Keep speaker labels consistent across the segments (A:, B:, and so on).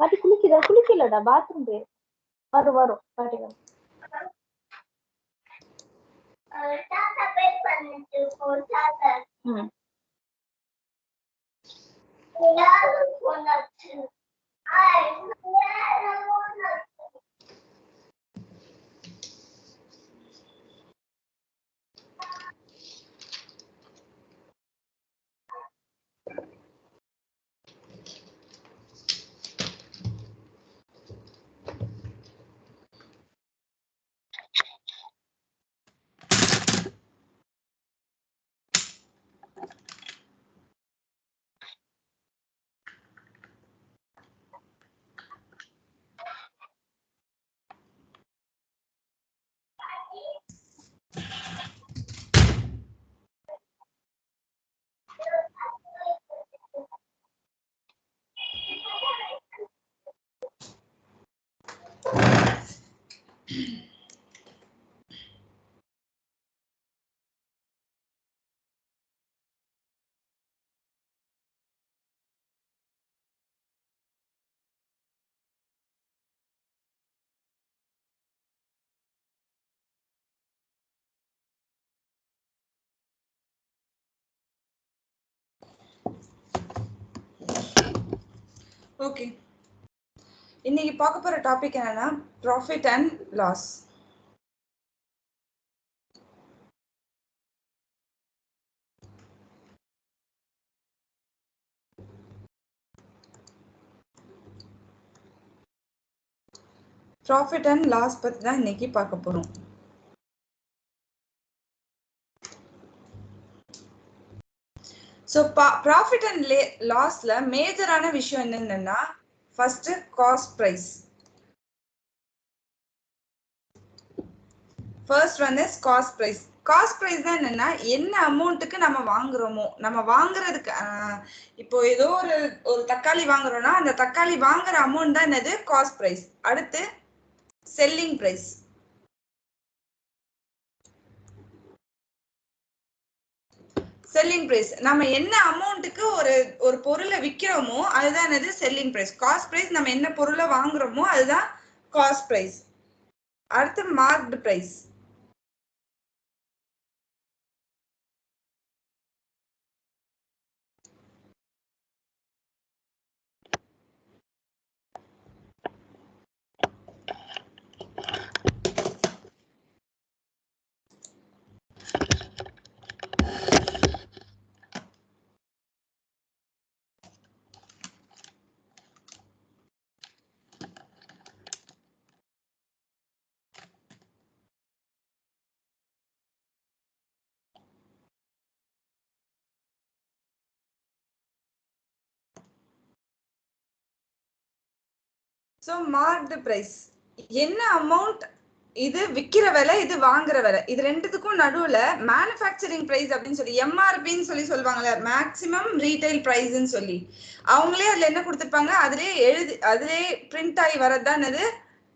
A: பாட்டி குளிக்கலடா பாத்ரூம் போய் வரும் பாட்டி வரும்.
B: ஓகே, இன்னைக்கு பார்க்க போற டாபிக் என்னன்னா profit and loss. Profit and loss பத்தி தான் இன்னைக்கு பார்க்க போறோம். ஸோ ப்ராஃபிட் அண்ட் லாஸ்ல மேஜரான விஷயம் என்னன்னா first cost price. First one is cost price. Cost price தான் என்னன்னா என்ன அமௌண்ட்டுக்கு நம்ம வாங்குறோமோ, நம்ம வாங்குறதுக்கு இப்போ ஏதோ ஒரு தக்காளி வாங்குறோம்னா அந்த தக்காளி வாங்குற அமௌண்ட் தான் என்னது காஸ்ட் ப்ரைஸ். அடுத்து செல்லிங் ப்ரைஸ். செல்லிங் பிரைஸ் நம்ம என்ன அமௌண்ட்டுக்கு ஒரு பொருளை விற்கிறோமோ அதுதான் என்னது செல்லிங் பிரைஸ். காஸ்ட் பிரைஸ் நம்ம என்ன பொருளை வாங்குறோமோ அதுதான் காஸ்ட் பிரைஸ். அடுத்து marked price. So marked price என்ன அமௌண்ட், இது விற்கிற விலை, இது வாங்குற விலை, இது ரெண்டுத்துக்கும் நடுவுல மேனுஃபேக்சரிங் பிரைஸ் அப்படின்னு சொல்லி எம்ஆர்பின்னு சொல்லி சொல்லுவாங்கல்ல, மேக்ஸிமம் ரீட்டைல் பிரைஸ்ன்னு சொல்லி அவங்களே அதுல என்ன கொடுத்துருப்பாங்க, அதிலே பிரிண்ட் ஆகி வரதுதான் அது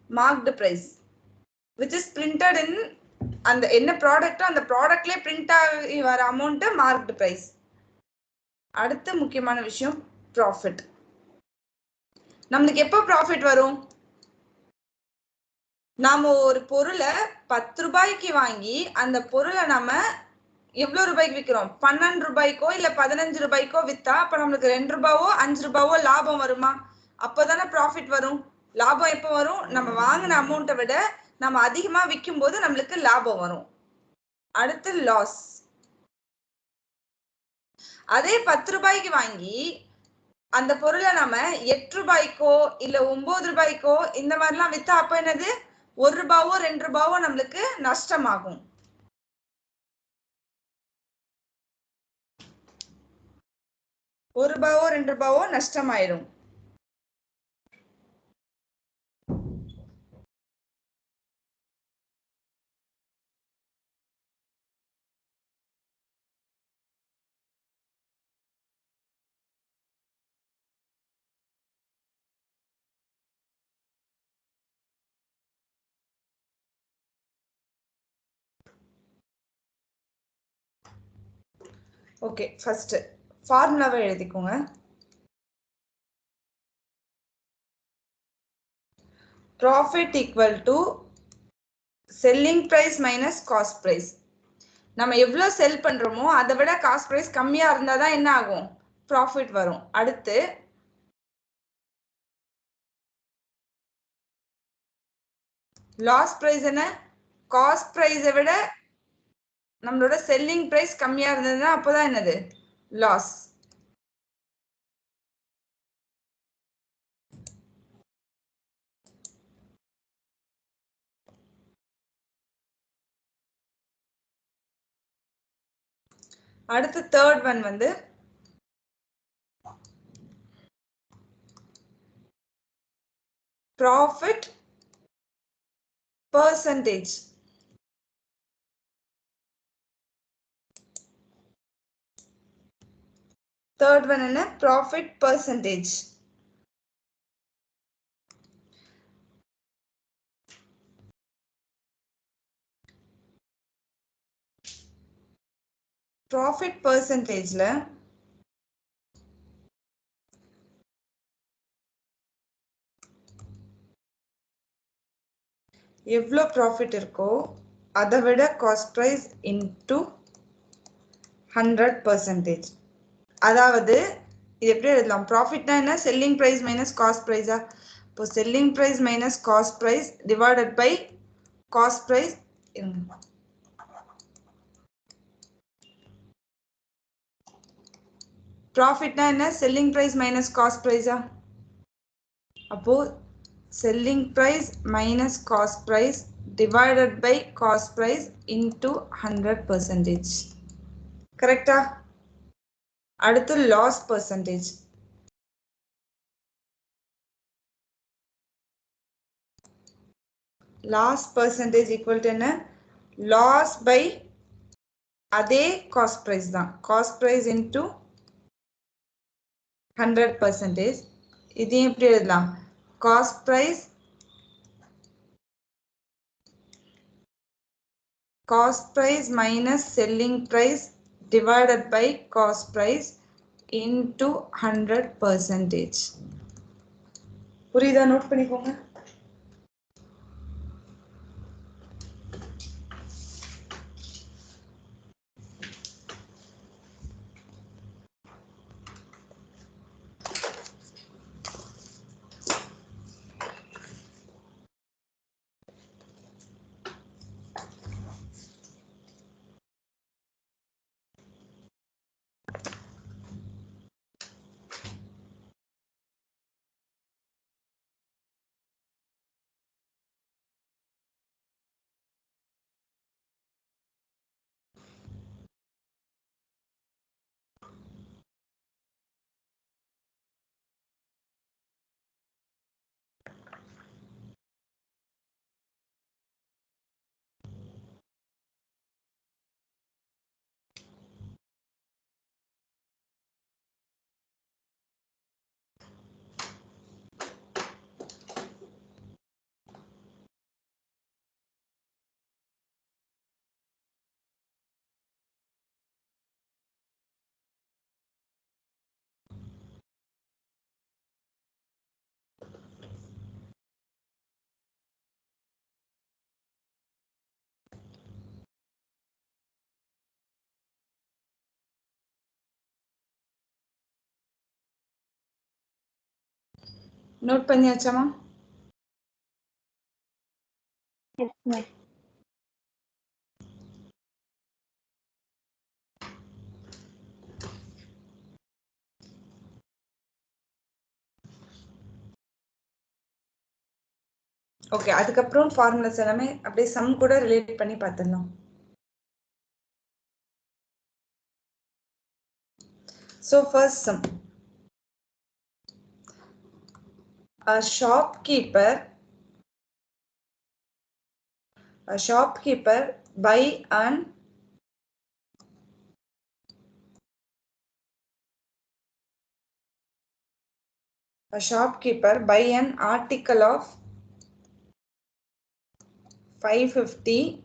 B: marked price, which is printed in அந்த என்ன ப்ராடக்ட்டோ அந்த ப்ராடக்ட்லேயே பிரிண்ட் ஆகி வர அமௌண்ட் மார்க்டு பிரைஸ். அடுத்த முக்கியமான விஷயம் ப்ராஃபிட். நம்மளுக்கு எப்போ ப்ராஃபிட் வரும்? நாம ஒரு பொருளை 10 ரூபாய்க்கு வாங்கி அந்த பொருளை நம்ம எவ்வளவு ரூபாய்க்கு விற்கிறோம், 12 ரூபாய்க்கோ இல்ல 15 ரூபாய்க்கோ வித்தா அப்ப நம்மளுக்கு 2 ரூபாவோ 5 ரூபாவோ லாபம் வருமா? அப்பதானே ப்ராஃபிட் வரும். லாபம் எப்போ வரும்? நம்ம வாங்கின அமௌண்ட்டை விட நம்ம அதிகமா விற்கும் போது நம்மளுக்கு லாபம் வரும். அடுத்து லாஸ். அதே 10 ரூபாய்க்கு வாங்கி அந்த பொருளை நம்ம 8 ரூபாய்க்கோ இல்ல 9 ரூபாய்க்கோ இந்த மாதிரிலாம் வித்தா அப்ப என்னது, 1 ரூபாவோ 2 ரூபாவோ நம்மளுக்கு நஷ்டமாகும். ஒரு ரூபாவோ 2 ரூபாவோ நஷ்டமாயிடும். ஓகே, ஃபர்ஸ்ட் ஃபார்முலாவை எழுதிக்கோங்க. profit equal to selling price minus cost price. நம்ம எவ்வளவு செல் பண்றோமோ அதை விட காஸ்ட் பிரைஸ் கம்மியா இருந்தா தான் என்ன ஆகும், ப்ராஃபிட் வரும். அடுத்து லாஸ் பிரைஸ் என்ன, காஸ்ட் பிரைஸை விட நம்மளோட செல்லிங் பிரைஸ் கம்மியா இருந்ததுன்னா அப்போதான் என்னது, லாஸ். அடுத்து தேர்ட் ஒன் வந்து ப்ராஃபிட் percentage. தேர்ட் ஒன் என்ன, ப்ராஃபிட் percentage. ப்ராஃபிட் பர்சன்டேஜ்ல எவ்வளோ ப்ராஃபிட் இருக்கோ அதை விட காஸ்ட் ப்ரைஸ் இன்டூ 100%. அதாவது இது எப்படி எழுதலாம், ப்ராஃபிட்னா என்ன, செல்லிங் ப்ரைஸ் மைனஸ் காஸ்ட் ப்ரைஸா. இப்போ selling price minus cost price divided by cost price. ப்ராஃபிட்னா என்ன, செல்லிங் ப்ரைஸ் மைனஸ் காஸ்ட் ப்ரைஸா. அப்போ selling price minus cost price divided by cost price into 100%. கரெக்டா. அடுத்து loss percentage. loss percentage equal to என்ன, loss by அதே cost price தான், cost price into 100%. இதையும் எப்படி எழுதலாம், cost price minus selling price divided by cost price into 100%. புரியுதா, note பண்ணிக்கோங்க. நோட் பண்ணியாச்சாமா?
A: Yes ma'am.
B: ஓகே, அதுக்கப்புறம் ஃபார்முலாஸ் எல்லாமே அப்படியே சம் கூட ரிலேட் பண்ணி பார்த்துடலாம். So first sum. A shopkeeper buy an article of 550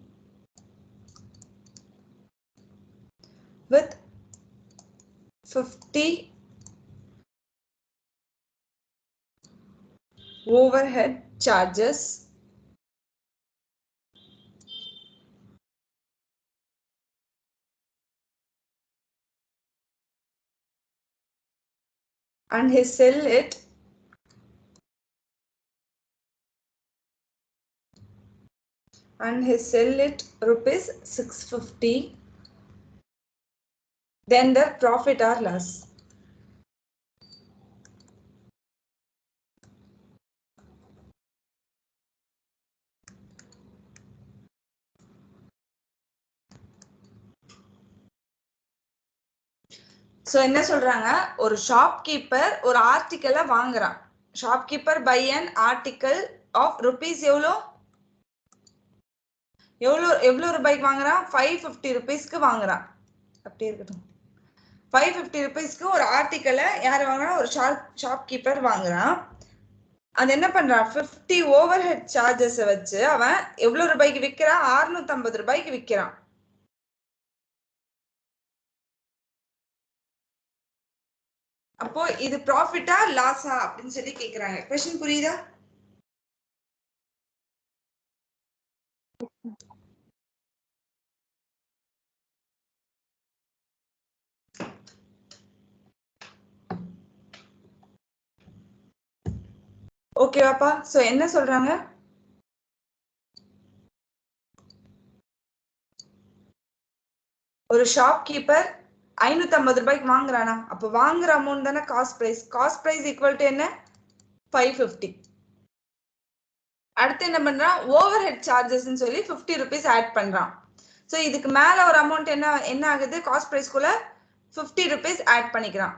B: with 50 overhead charges and he sell it rupees 650, then the profit or loss. So என்ன சொல்றாங்க, ஒரு ஷாப்கீப்பர் ஒரு ஆர்டிக்கலை வாங்குறான். Shopkeeper buy an article of rupees எவ்வளோ ரூபாய்க்கு வாங்குறான்? 550 rupeesக்கு வாங்குறான். அப்படி இருக்கட்டும். 550 rupeesக்கு ஒரு ஆர்டிக்கலை யார் வாங்குறான்? ஒரு ஷாப்கீப்பர் வாங்குறான். அது என்ன பண்றான்? 50 ஓவர் ஹெட் சார்ஜஸ் வச்சு அவன் எவ்வளவு ரூபாய்க்கு விற்கிறான்? 650 ரூபாய்க்கு விற்கிறான். அப்போ இது ப்ராஃபிட்டா லாஸா அப்படின்னு சொல்லி கேக்குறாங்க. क्वेश्चन புரியுதா? ஓகேவாப்பா? சோ என்ன சொல்றாங்க? ஒரு ஷாப்கீப்பர் 550 ரூபாய்க்கு வாங்குறானா? அப்ப வாங்குற அமௌண்ட் தானே cost price. Cost price equal to என்ன? 550. அடுத்து என்ன பண்றான்? ஓவர் ஹெட் சார்ஜஸ்ன்னு சொல்லி 50 rupees ஆட் பண்றான். சோ இதுக்கு மேல ஒரு அமௌண்ட் என்ன ஆகுது? காஸ்ட் பிரைஸ்க்குள்ள 50 rupees ஆட் பண்ணிக்கிறான்.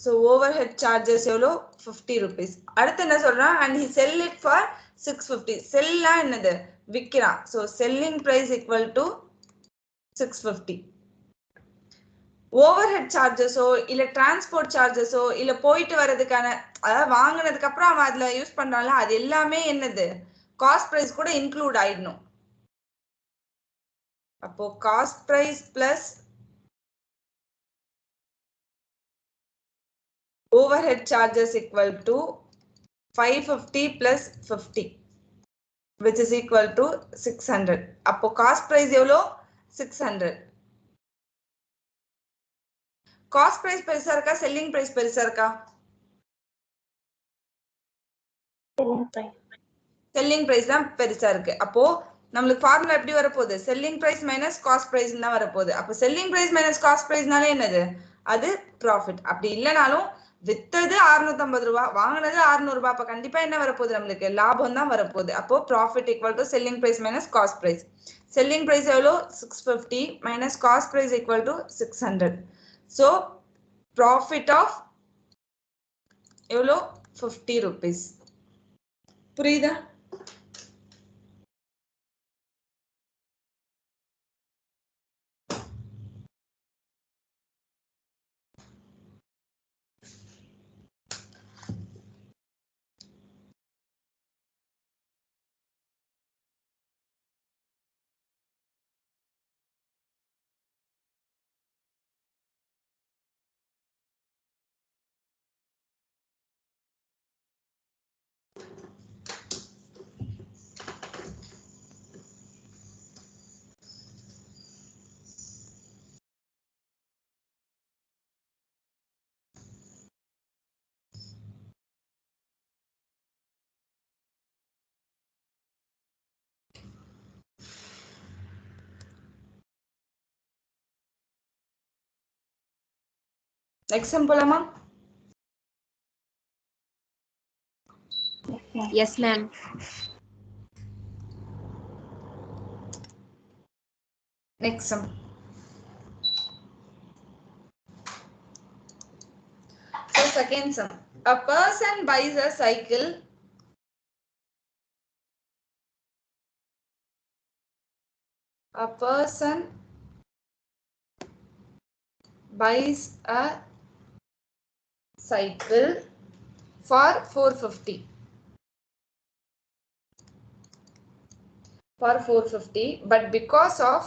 B: So overhead charges எவ்வளோ? 50 rupees. அடுத்து என்ன சொல்றான்? And he sell it for 650. செல்லா என்னது? விற்கிறான். So selling price equal to 650. Overhead சார்ஜஸோ இல்ல டிரான்ஸ்போர்ட் சார்ஜஸோ இல்ல போயிட்டு வர்றதுக்கான, அதாவது வாங்கினதுக்கு அப்புறம் அவன் அதுல யூஸ் பண்றான்ல, அது எல்லாமே என்னது? காஸ்ட் பிரைஸ் கூட இன்க்ளூட் ஆயிடணும். அப்போ cost price plus overhead charges equal to 550 plus 50, which is equal to 600. அப்போ cost price எவ்வளோ? 600. cost price பெருசா இருக்கா selling price பெருசா இருக்கா? selling price தான் பெருசா இருக்கு. அப்போ நம்மளுக்கு ஃபார்முலா எப்படி வரப்போகுது? selling price minus cost price தான் வரப்போகுது. அப்போ selling price minus cost priceனாலே என்னது? அது ப்ராஃபிட். அப்படி இல்லைனாலும் வித்தது 650 ரூபாய், வாங்கினது 600 ரூபாய். அப்ப கண்டிப்பா என்ன வரப்போகுது? நம்மளுக்கு லாபம் தான் வரப்போகுது. அப்போ profit equal to selling price minus cost price. Selling price எவ்வளோ? 650 minus cost price equal to 600. So profit of எவ்வளோ? 50 rupees. புரியுதா? நெக்ஸ்ட் சம் போலாமா?
C: Yes, ma'am.
B: Next sum. So second sum. A person buys a cycle for 450, but because of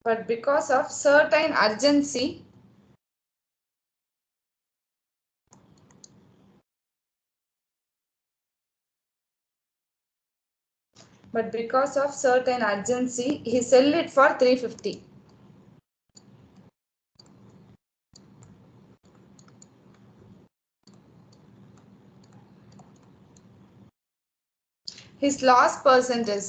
B: but because of certain urgency, he sell it for 350. His loss percentage.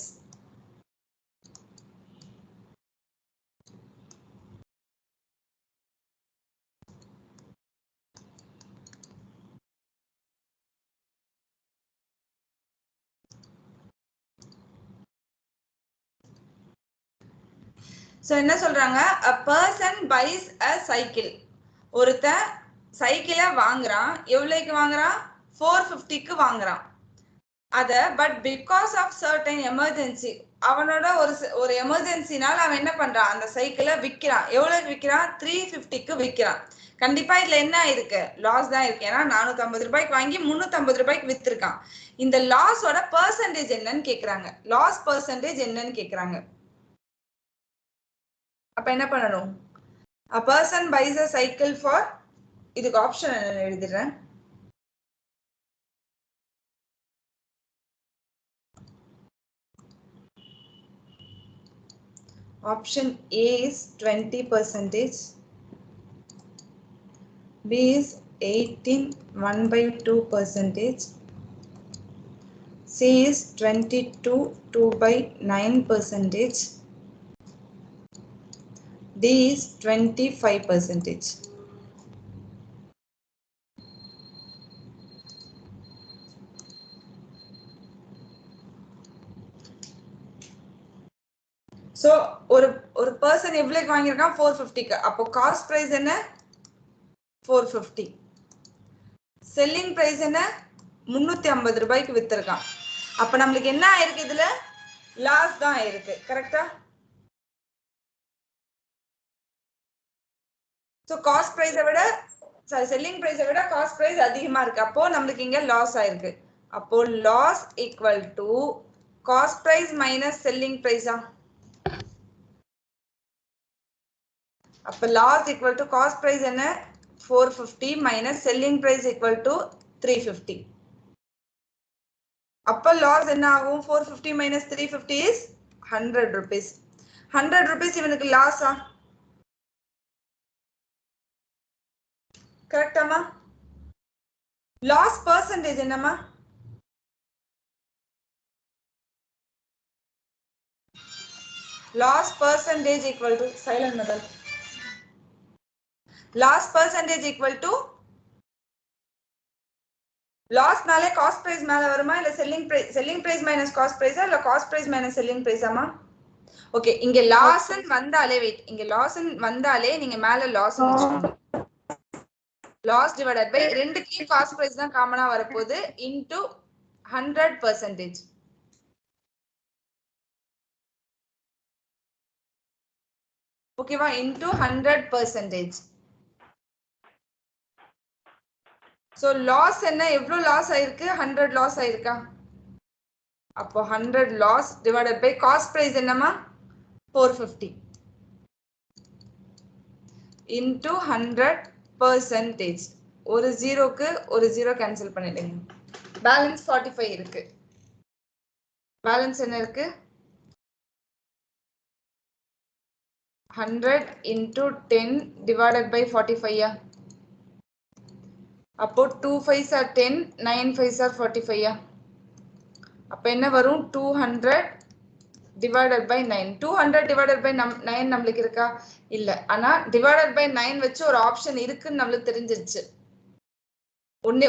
B: So என்ன சொல்றாங்க, a person buys a cycle. ஒருத்தன் சைக்கிளை வாங்குறான். எவ்வளவுக்கு வாங்குறான்? 450க்கு வாங்குறான். அத but because of certain emergency, அவனோட ஒரு எமர்ஜென்சினால அவன் என்ன பண்றான், அந்த சைக்கிளை விற்கிறான். எவ்வளவுக்கு விற்கிறான்? 350க்கு விற்கிறான். கண்டிப்பா இதுல என்ன இருக்கு? லாஸ் தான் இருக்கு. ஏன்னா 450 ரூபாய்க்கு வாங்கி 350 ரூபாய்க்கு வித்திருக்கான். இந்த லாஸோட பெர்சன்டேஜ் என்னன்னு கேக்குறாங்க. லாஸ் பெர்சன்டேஜ் என்னன்னு கேக்குறாங்க. அப்ப என்ன பண்ணணும்? A person buys a cycle for, இதுக்கு ஆப்ஷன் என்ன எழுதிடுறேன். Option A is 20%, B is 18 1/2%, C is 22 2/9%, D is 25%. So ஒரு person எவ்வளவுக்கு வாங்கியிருக்கான்? 450க்கு. அப்போ காஸ்ட் பிரைஸ் என்ன? 450. செல்லிங் பிரைஸ் என்ன? 350 ரூபாய்க்கு வித்திருக்கான். அப்ப நம்மளுக்கு என்ன ஆயிருக்கு? இதுல லாஸ் தான் இருக்கு. கரெக்டா? சோ காஸ்ட் பிரைஸை விட செல்லிங் பிரைஸை விட காஸ்ட் பிரைஸ் அதிகமா இருக்கு. அப்போ நம்மளுக்கு இங்க லாஸ் ஆயிருக்கு. அப்போ loss equal to cost price minus selling பிரைஸா? அப்ப loss equal to cost price என்ன? 450 minus selling price equal to 350. அப்ப லாஸ் என்ன ஆகும்? 450 மைனஸ் 350 இஸ் 100 rupees. 100 rupees இவனுக்கு லாஸா? கரெக்டாமா? லாஸ் பெர்சன்டேஜ் என்னமா? Loss percentage equal to, silent method. Loss percentage equal to, loss நாலே cost price மேல வருமா இல்ல selling price minus cost price இல்ல cost price minus selling price ஆமா? ஓகே, இங்க loss வந்தாலே வெயிட், இங்க loss வந்தாலே நீங்க மேல loss வெச்சுக்கோங்க. Loss divided by ரெண்டுக்கு cost price தான் காமனா வரப்போகுது into 100%. ஓகேவா? into 100%. So loss என்ன? எவ்வளவு லாஸ் ஆயிருக்கு? 100 லாஸ் ஆயிருக்கா? அப்போ 100 loss divided by cost price என்னமா? 450 into 100%. ஒரு ஜீரோக்கு ஒரு ஜீரோ கேன்சல் பண்ணிடுங்க. பேலன்ஸ் 45 இருக்கு. பேலன்ஸ் என்ன இருக்கு? 100 into 10 divided by 45. அப்போ 2 5s are 10, 9 5s are 45. அப்ப என்ன வரும்? 200 divided by 9. 200 divided by 9 நம்மளுக்கு இருக்கா? இல்ல. ஆனா divided by 9 வச்சு ஒரு ஆப்ஷன் இருக்குன்னு நம்மளுக்கு தெரிஞ்சிருச்சு.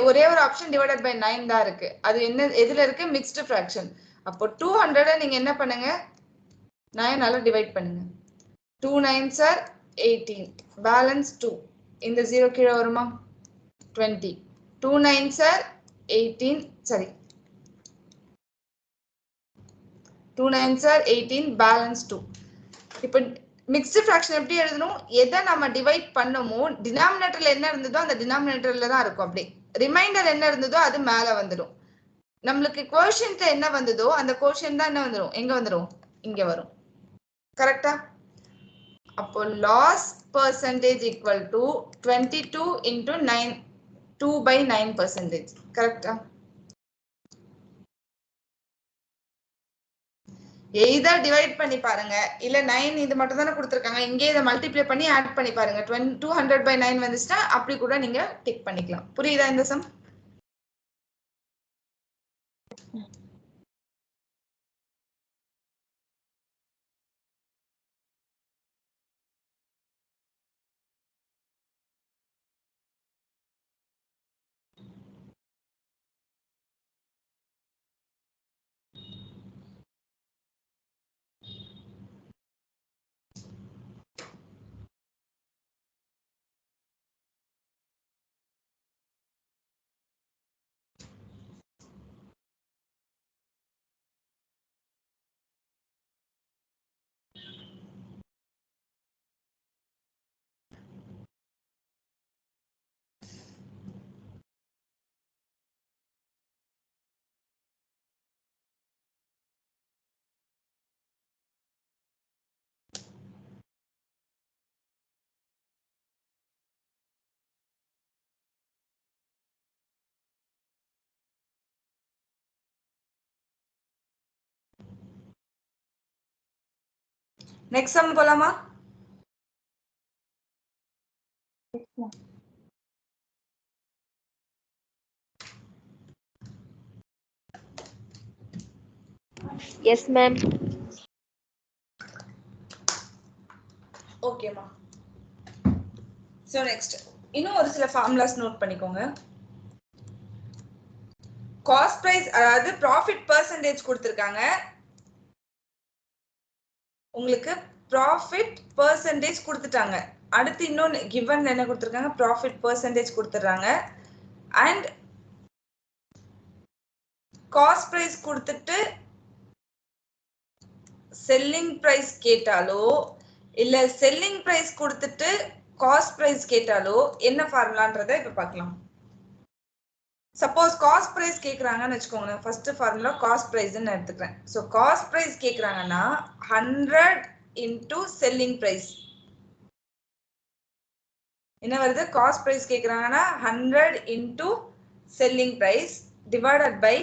B: ஒரே ஒரு ஆப்ஷன் divided by 9 தான் இருக்கு. அது என்ன எதுல இருக்கு? Mixed fraction. அப்போ 200 நீங்க என்ன பண்ணுங்க? 9 ஆல டிவைட் பண்ணுங்க. 2 9s are 18. பேலன்ஸ் 2. இந்த 0 கீழே வருமா? 20. 2 9s are 18. சரி, 2 9s are 18. பேலன்ஸ் 2. இப்போ மிக்ஸ்டு ஃபிராக்ஷன் எப்படி எழுதணும்? எதை நம்ம டிவைட் பண்ணமோ டினாமினேட்டர்ல என்ன இருந்ததோ அந்த டினாமினேட்டர்ல தான் இருக்கும். அப்படியே ரிமைண்டர் என்ன இருந்ததோ அது மேல வந்துடும். நம்மளுக்கு கோஷன்ட்ல என்ன வந்ததோ அந்த கோஷன் தான் என்ன வந்துடும்? எங்க வந்துடும்? இங்க வரும். கரெக்டா? அப்போ loss percentage equal to 22 into 9 2/9%. கரெக்டா? எய்தர் டிவைட் பண்ணி பாருங்க, இல்ல 9 இது மட்டும் தானே கொடுத்துருக்காங்க, இங்கே இதை மல்டிப்ளை பண்ணி ஆட் பண்ணி பாருங்க. 200/9 வந்துச்சுன்னா அப்படி கூட நீங்க டிக் பண்ணிக்கலாம். புரியுதா இந்த சம்? நெக்ஸ்ட் சம் போலாமா?
C: Yes, ma'am.
B: ஓகேமா. சோ நெக்ஸ்ட் இன்னும் ஒரு சில ஃபார்முலாஸ் நோட் பண்ணிக்கோங்க. காஸ்ட் பிரைஸ், அதாவது ப்ராஃபிட் பெர்சன்டேஜ் கொடுத்திருக்காங்க. உங்களுக்கு ப்ராஃபிட் பெர்சன்டேஜ் கொடுத்துட்டாங்க. அடுத்து இன்னொன்னு கிவன் என்ன கொடுத்திருக்காங்க, ப்ராஃபிட் பெர்சன்டேஜ் கொடுத்துறாங்க. அண்ட் காஸ்ட் பிரைஸ் கொடுத்துட்டு செல்லிங் பிரைஸ் கேட்டாலோ இல்ல செல்லிங் பிரைஸ் கொடுத்துட்டு காஸ்ட் பிரைஸ் கேட்டாலோ என்ன ஃபார்முலான்றதை இப்ப பார்க்கலாம். சப்போஸ் காஸ்ட் பிரைஸ் கேக்குறாங்கன்னு வச்சுக்கோங்க, ஃபர்ஸ்ட் ஃபார்முலா காஸ்ட் பிரைஸ்ன்னு எடுத்துக்கிறேன். ஸோ காஸ்ட் பிரைஸ் கேக்குறாங்கன்னா 100 இன்டூ செல்லிங் பிரைஸ் என்ன வருது? காஸ்ட் பிரைஸ் கேக்குறாங்கன்னா 100 into selling price divided by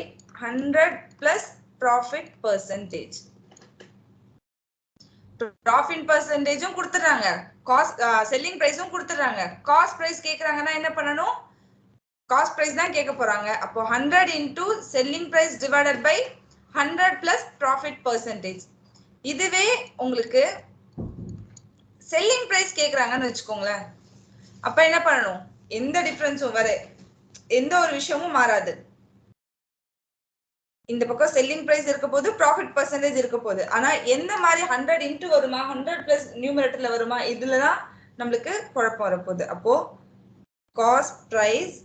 B: 100 plus profit percentage. Profit பெர்சன்டேஜும் கொடுத்துறாங்க, காஸ்ட் செல்லிங் பிரைஸும் கொடுத்துறாங்க. காஸ்ட் பிரைஸ் கேக்குறாங்கன்னா என்ன பண்ணணும்? காஸ்ட் பிரைஸ் தான் கேட்க போறாங்க. அப்போ 100 into selling price divided by 100 plus profit percentage. இதுவே உங்களுக்கு செல்லிங் பிரைஸ் கேக்குறாங்கன்னு வச்சுக்கோங்களேன், அப்ப என்ன பண்ணணும்? எந்த டிஃபரன்ஸும் எந்த ஒரு விஷயமும் மாறாது. இந்த பக்கம் செல்லிங் பிரைஸ் இருக்க போது, ப்ராஃபிட் பெர்சன்டேஜ் இருக்க போது. ஆனா எந்த மாதிரி 100 இன்டூ வருமா, 100 பிளஸ் நியூமரேட்டர்ல வருமா, இதுலதான் நம்மளுக்கு குழப்பம் வரப்போகுது. அப்போ காஸ்ட் பிரைஸ்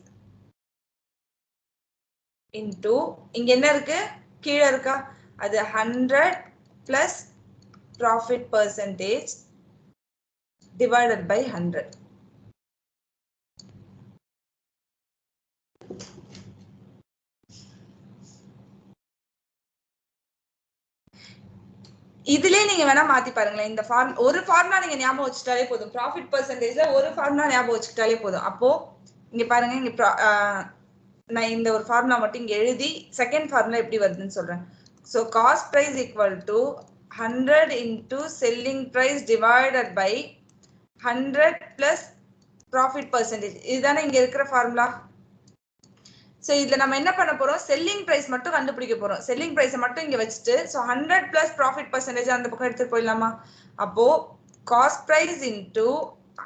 B: இன்டூ இங்க என்ன இருக்கு, கீழே இருக்கா, அது 100 plus profit percentage divided by 100. இதுலயே நீங்க வேணா மாத்தி பாருங்களேன். இந்த ஃபார்ம் ஒரு ஃபார்முலா நீங்க ஞாபகம் வச்சுட்டாலே போதும். ப்ராஃபிட் பெர்சன்டேஜ்ல ஒரு ஃபார்முலா ஞாபகம் வச்சுக்கிட்டாலே போதும். அப்போ இங்க பாருங்க, இங்க நான் இந்த ஒரு ஃபார்முலா மட்டும் இங்க எழுதி செகண்ட் ஃபார்முலா எப்படி வருதுன்னு சொல்றேன். So cost price equal to 100 into selling price divided by 100 plus profit percentage. இதுதானே இங்க இருக்கிற ஃபார்முலா. சோ இதுல நம்ம என்ன பண்ண போறோம், செல்லிங் பிரைஸ் மட்டும் கண்டுபிடிக்க போறோம். செல்லிங் பிரைஸ் மட்டும் இங்க வச்சுட்டு, சோ 100 பிளஸ் ப்ராஃபிட் பெர்சன்டேஜ் அந்த பக்கம் எடுத்துட்டு போயிடலாமா? அப்போ cost price into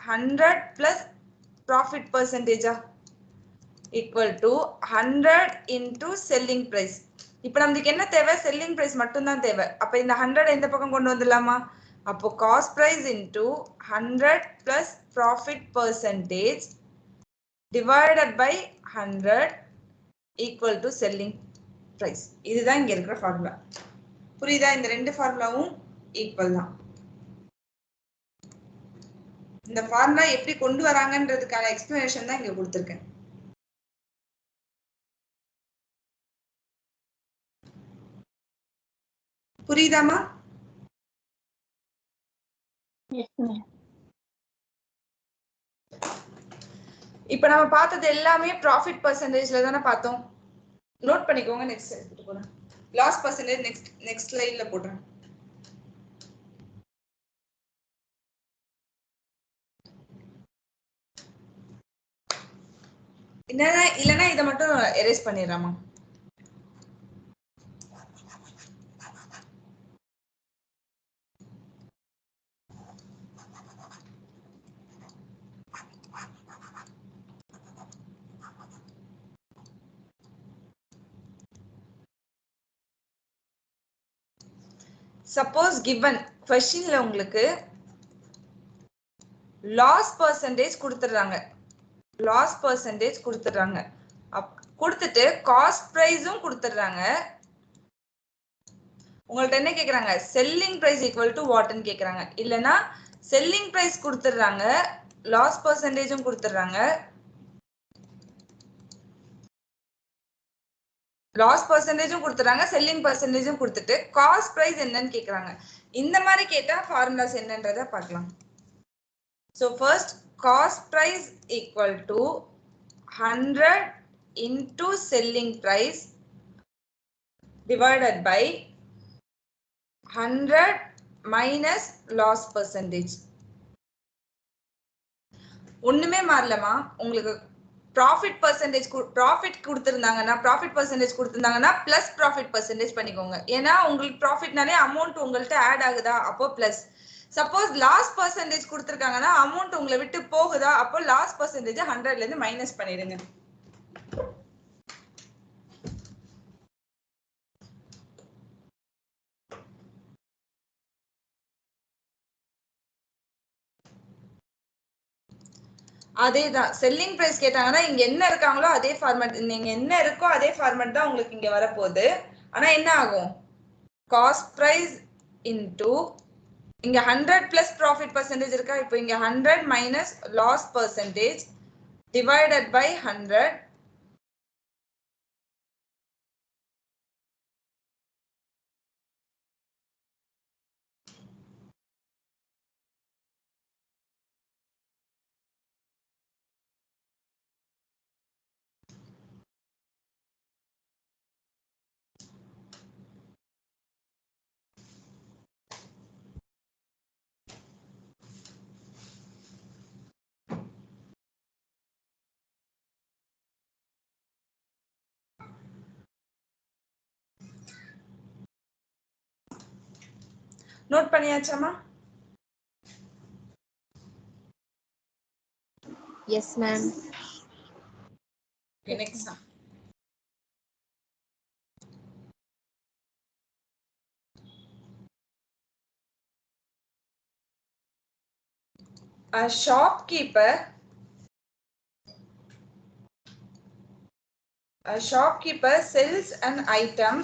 B: 100 plus profit பெர்சன்டேஜா equal to 100 into selling price. இப்போ நமக்கு என்ன தேவை, செல்லிங் பிரைஸ் மட்டும் தான் தேவை. அப்ப இந்த 100 இந்த பக்கம் கொண்டு வந்துடலாமா? அப்போ cost price into 100 plus profit percentage divided by 100 equal to selling price. இதுதான் இங்க இருக்கிற ஃபார்முலா. புரியுதா? இந்த ரெண்டு ஃபார்முலாவும் ஈக்குவல் தான். இந்த ஃபார்முலா எப்படி கொண்டு வராங்கன்றதுக்கான எக்ஸ்பிளனேஷன் தான் இங்க கொடுத்திருக்கேன். புரியுதாமா?
A: Yes ma'am.
B: இப்போ நம்ம பார்த்தது எல்லாமே ப்ராஃபிட் பர்சன்டேஜ்ல தானே பார்த்தோம். நோட் பண்ணிக்கோங்க. நெக்ஸ்ட் எடுத்துட்டு போறேன். லாஸ் பர்சன்டேஜ் நெக்ஸ்ட் ஸ்லைட்ல போடுறேன். இல்லைன்னா இதை மட்டும் எரேஸ் பண்ணிடுறாமா? சப்போஸ் கிவன் क्वेश्चनல உங்களுக்கு லாஸ் பர்சன்டேஜ் கொடுத்துறாங்க. லாஸ் பர்சன்டேஜ் கொடுத்துறாங்க. கொடுத்துட்டு காஸ்ட் பிரைஸும் கொடுத்துறாங்க. உங்கள்ட்ட என்ன கேக்குறாங்க? செல்லிங் பிரைஸ் ஈக்குவல் டு வாட்னு கேக்குறாங்க. இல்லனா செல்லிங் பிரைஸ் கொடுத்துறாங்க, லாஸ் பர்சன்டேஜும் கொடுத்துறாங்க. லாஸ் பர்சன்டேஜும் கொடுத்துறாங்க, செல்லிங் பர்சன்டேஜும் கொடுத்துட்டு காஸ்ட் பிரைஸ் என்னன்னு கேக்குறாங்க. இந்த மாதிரி கேட்டா ஃபார்முலாஸ் என்னன்றதை பார்க்கலாம். So first cost price equal to 100 into selling price divided by 100 minus loss percentage. ஒண்ணுமே மாறலமா. உங்களுக்கு ப்ராஃபிட் பர்சன்டேஜ் கொடுத்திருந்தாங்கன்னா பிளஸ் ப்ராஃபிட் பர்சன்டேஜ் பண்ணிக்கோங்க. ஏன்னா உங்களுக்கு ப்ராஃபிட்னாலே அமௌண்ட் உங்கள்ட்ட ஆட் ஆகுதா, அப்போ பிளஸ். சப்போஸ் லாஸ் பர்சன்டேஜ் கொடுத்திருக்காங்கன்னா அமௌண்ட் உங்களை விட்டு போகுதா, அப்போ லாஸ் பர்சன்டேஜ் 100ல இருந்து மைனஸ் பண்ணிடுங்க. அதேதான் செல்லிங் பிரைஸ் கேட்டாங்கன்னா இங்க என்ன இருக்காங்களோ அதே ஃபார்மேட், நீங்க என்ன இருக்கோ அதே ஃபார்மேட் தான் உங்களுக்கு இங்க வரப்போகுது. ஆனா என்ன ஆகும்? காஸ்ட் பிரைஸ் இன்டு இங்க 100 பிளஸ் ப்ராஃபிட் பர்சன்டேஜ் இருக்கா, இப்போ இங்க 100 minus loss percentage divided by 100. Note பண்ணியாச்சாமா?
C: Yes, ma'am.
B: Okay, next. A shopkeeper sells an item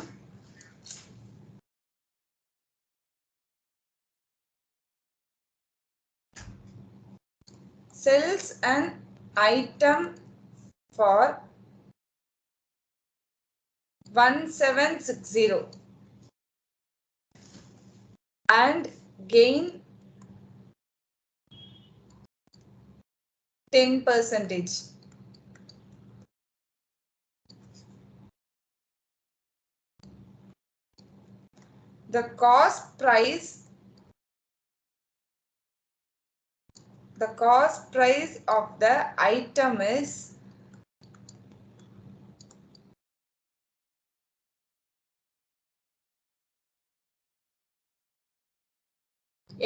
B: for 1760 and gain 10%. The cost price of the item is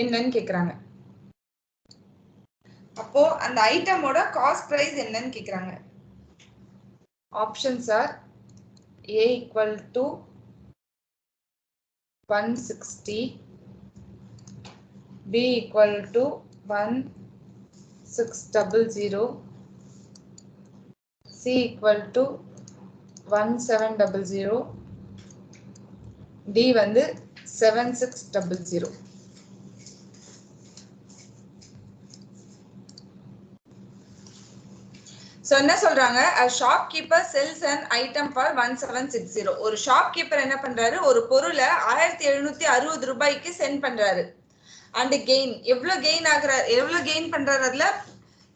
B: என்னன்னு கேக்குறாங்க. அப்போ அந்த ஐட்டமோட cost price என்னன்னு கேக்குறாங்க. Options are A equal to 160, B equal to 1600, C equal to 1700, D வந்து 7600. So என்ன சொல்றாங்க? A shopkeeper sells an item for 1760. ஒரு ஷாப்கீப்பர் என்ன பண்றாரு? ஒரு பொருளை 1760 ரூபாய்க்கு சென்ட் பண்றாரு. அண்ட் கெயின் எவ்வளவு கெயின் ஆகுறாரு, எவ்வளவு கெயின் பண்றாரு அதுல,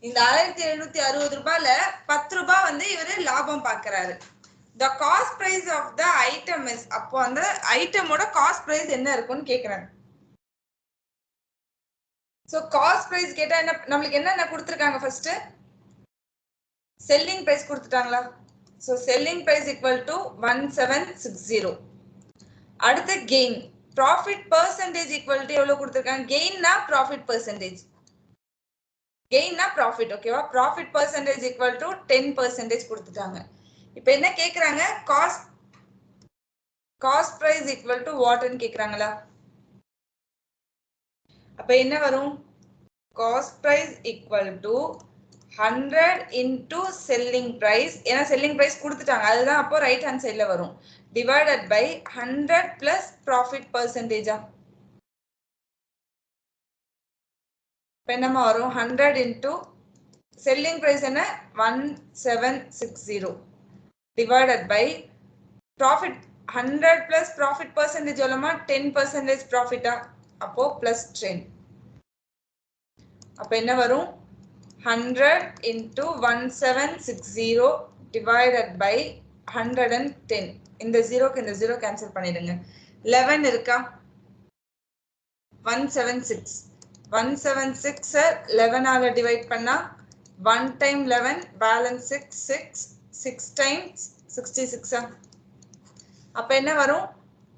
B: இந்த 1760 ரூபாயில 10 ரூபாய் வந்து இவரு லாபம் பாக்குறாரு. the cost price of the item is, அப்போ அந்த ஐட்டமோட காஸ்ட் பிரைஸ் என்ன இருக்கும்னு கேக்குறாங்க. சோ காஸ்ட் பிரைஸ் கேட்டா என்ன, நம்மளுக்கு என்ன கொடுத்திருக்காங்க, ஃபர்ஸ்ட் செல்லிங் பிரைஸ் கொடுத்துட்டாங்களா. So selling price equal to 1760. அடுத்து gain, profit percentage equal to எவ்வளவு கொடுத்திருக்காங்க, கெயின்னா ப்ராஃபிட் பெர்சன்டேஜ், கெயின்னா ப்ராஃபிட், ஓகேவா. ப்ராஃபிட் பெர்சன்டேஜ் ஈக்குவல் டு 10% கொடுத்துட்டாங்க. இப்போ என்ன கேக்குறாங்க, காஸ்ட் பிரைஸ் ஈக்குவல் டு வாட்னு கேக்குறாங்களா. அப்ப என்ன வரும், cost price equal to 100 into selling price, ஏன்னா செல்லிங் பிரைஸ் கொடுத்துட்டாங்க, அதுதான் அப்போ ரைட் ஹேண்ட் சைட்ல வரும், டிவைடட் பை 100 பிளஸ் ப்ராஃபிட் பெர்சன்டேஜா. இப்போ என்னமா வரும், 100 into செல்லிங் பிரைஸ் என்ன 1760 divided by profit 100 plus profit percentage எவ்வளவுமா 10% profit, அப்போ plus 10. அப்ப என்ன வரும், 100 into 1760 divided by 110. இந்த 0க்கு இந்த 0 கேன்சல் பண்ணிடுங்க. 11 இருக்கா, 176 11 ஆல டிவைட் பண்ணா 1 time 11 balance 6 times 66. அப்ப என்ன வரும்,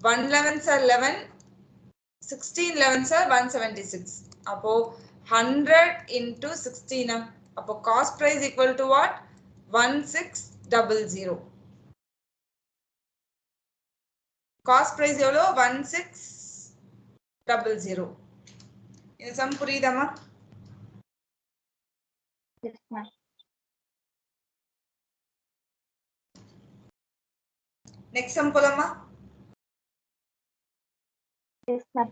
B: 1 11s are 11, 16 11s are 176. அப்போ 100 into 16. அப்போ cost price equal to what, 1600. cost price எவ்வளோ 1600. இது சம் புரியுதாமா.
A: Yes, ma'am.
B: நெக்ஸ்ட் சம் போலாமா.
A: Yes, ma'am.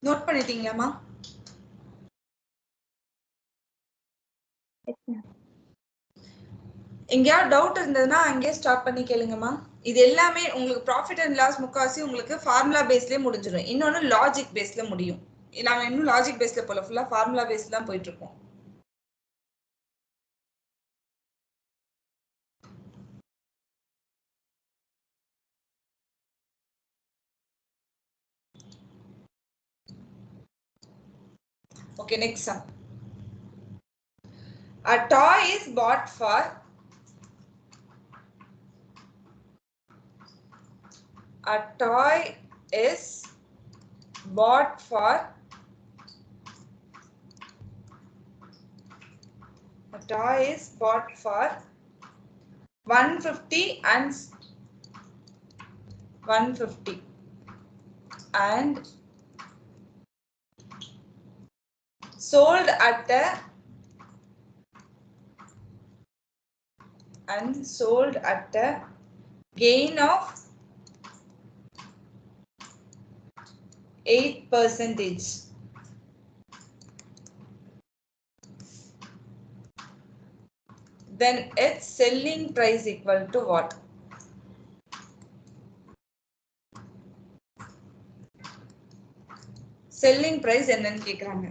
B: நோட் பண்ணிட்டீங்களாமா.
A: Yes, ma'am.
B: எங்கேயாவது டவுட் இருந்ததுன்னா அங்கேயே ஸ்டாப் பண்ணி கேளுங்கம்மா. இது எல்லாமே உங்களுக்கு ப்ராஃபிட் அண்ட் லாஸ் முக்காசி உங்களுக்கு ஃபார்முலா பேஸ்லயே முடிஞ்சிடும். இன்னொன்னு லாஜிக் பேஸ்ல முடியும். நாம இன்னும் லாஜிக் பேஸ்ல போல, ஃபுல்லா ஃபார்முலா பேஸ்ல தான் போயிட்டு இருக்கோம். Okay, next sum. A toy is bought for a toy is bought for a toy is bought for 150 and 150 and sold at a gain of 8%. Then its selling price equal to what? Selling price என்னன்னு கேக்குறாங்க.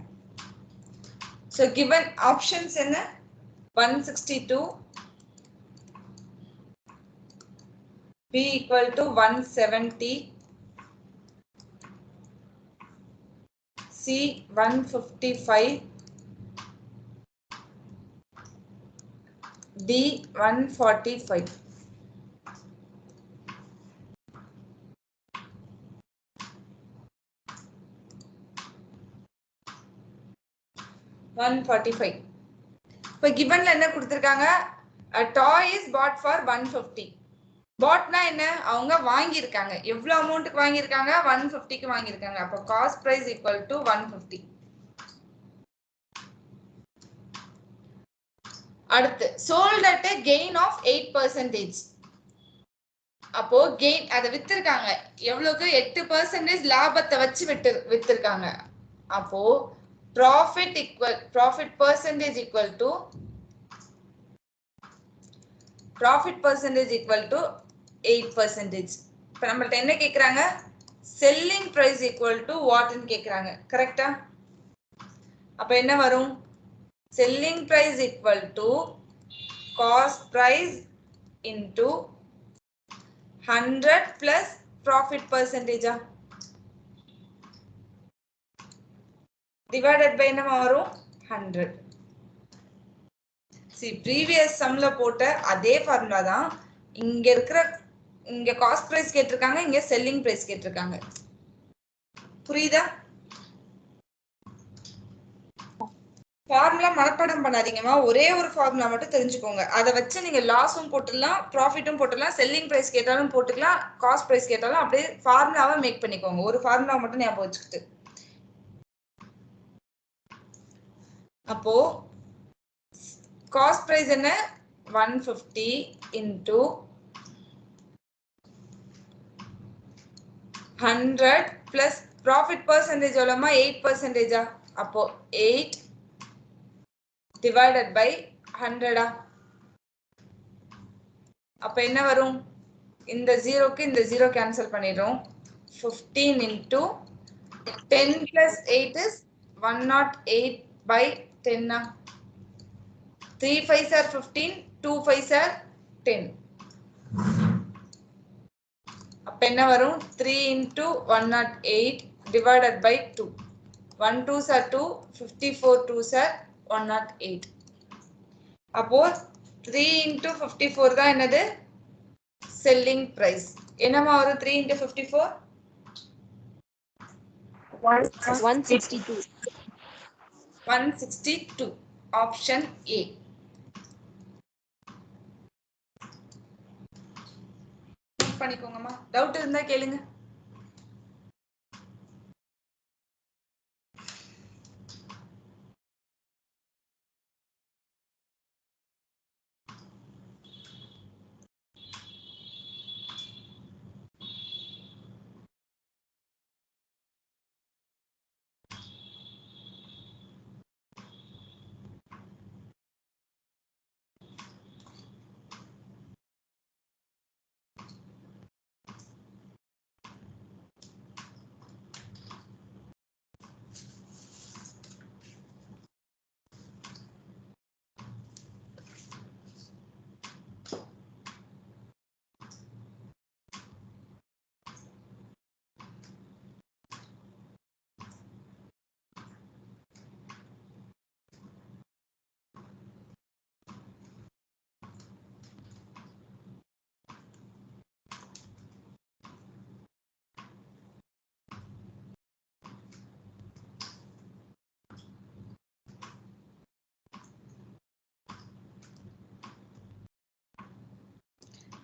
B: So given options என்ன, 162, B equal to 170, C 155, D 145. இப்போ கிவன்ல என்ன கொடுத்திருக்காங்க, a toy is bought for 150. Patna என்ன, அவங்க வாங்கியிருக்காங்க, எவ்வளவு அமௌண்ட்டுக்கு வாங்கியிருக்காங்க, 150க்கு வாங்கியிருக்காங்க. அப்போ காஸ்ட் பிரைஸ் ஈக்குவல் டு 150. அடுத்து sold at a gain of 8%. அப்போ கெயின் அதை வித்திருக்காங்க எவ்வளவுக்கு, 8% லாபத்தை வச்சு வித்திருக்காங்க. அப்போ profit percentage equal to 8%. இப்ப நம்மள்ட்ட என்ன கேக்குறாங்க, selling price equal to what ன்னு கேக்குறாங்க கரெக்ட்டா அப்ப என்ன வரும் selling price equal to cost price into 100 plus profit percentage divided by என்னமா வரும் 100 see previous sumல போட்ட அதே ஃபார்முலா தான் இங்க காஸ்ட் பிரைஸ் கேட்டிருக்காங்க இங்க செல்லிங் பிரைஸ் கேட்டிருக்காங்க புரியுதா ஃபார்முலா மனப்பாடம் பண்ணாதீங்கமா ஒரே ஒரு ஃபார்முலா மட்டும் தெரிஞ்சுக்கோங்க அதை வச்சு நீங்க லாஸும் போட்டுடலாம் ப்ராஃபிட்டும் போட்டுடலாம் செல்லிங் பிரைஸ் கேட்டாலும் போட்டுக்கலாம் காஸ்ட் பிரைஸ் கேட்டாலும் அப்படியே ஃபார்முலாவை மேக் பண்ணிக்கோங்க ஒரு ஃபார்முலா மட்டும் ஞாபகம் வச்சுக்கிட்டு அப்போ காஸ்ட் பிரைஸ் என்ன 150 into 100 plus profit percentage எவ்வளவுமா 8% அப்போ 8 divided by 100 அப்ப என்ன வரும் இந்த 0க்கு இந்த 0 கேன்சல் பண்ணிடுறோம் 15 into 10 plus 8 is 108 by 10 3 5s are 15 2 5s are 10 அப்ப என்ன வரும் 3 into 108 divided by 2 1 2s are 2 54 2s are 108 அப்போ 3 into 54 தான் என்னது selling price என்னமா வரும் 3 into 54
C: 162
B: 162 option A பண்ணிக்கோங்கம்மா டவுட் இருந்தா கேளுங்க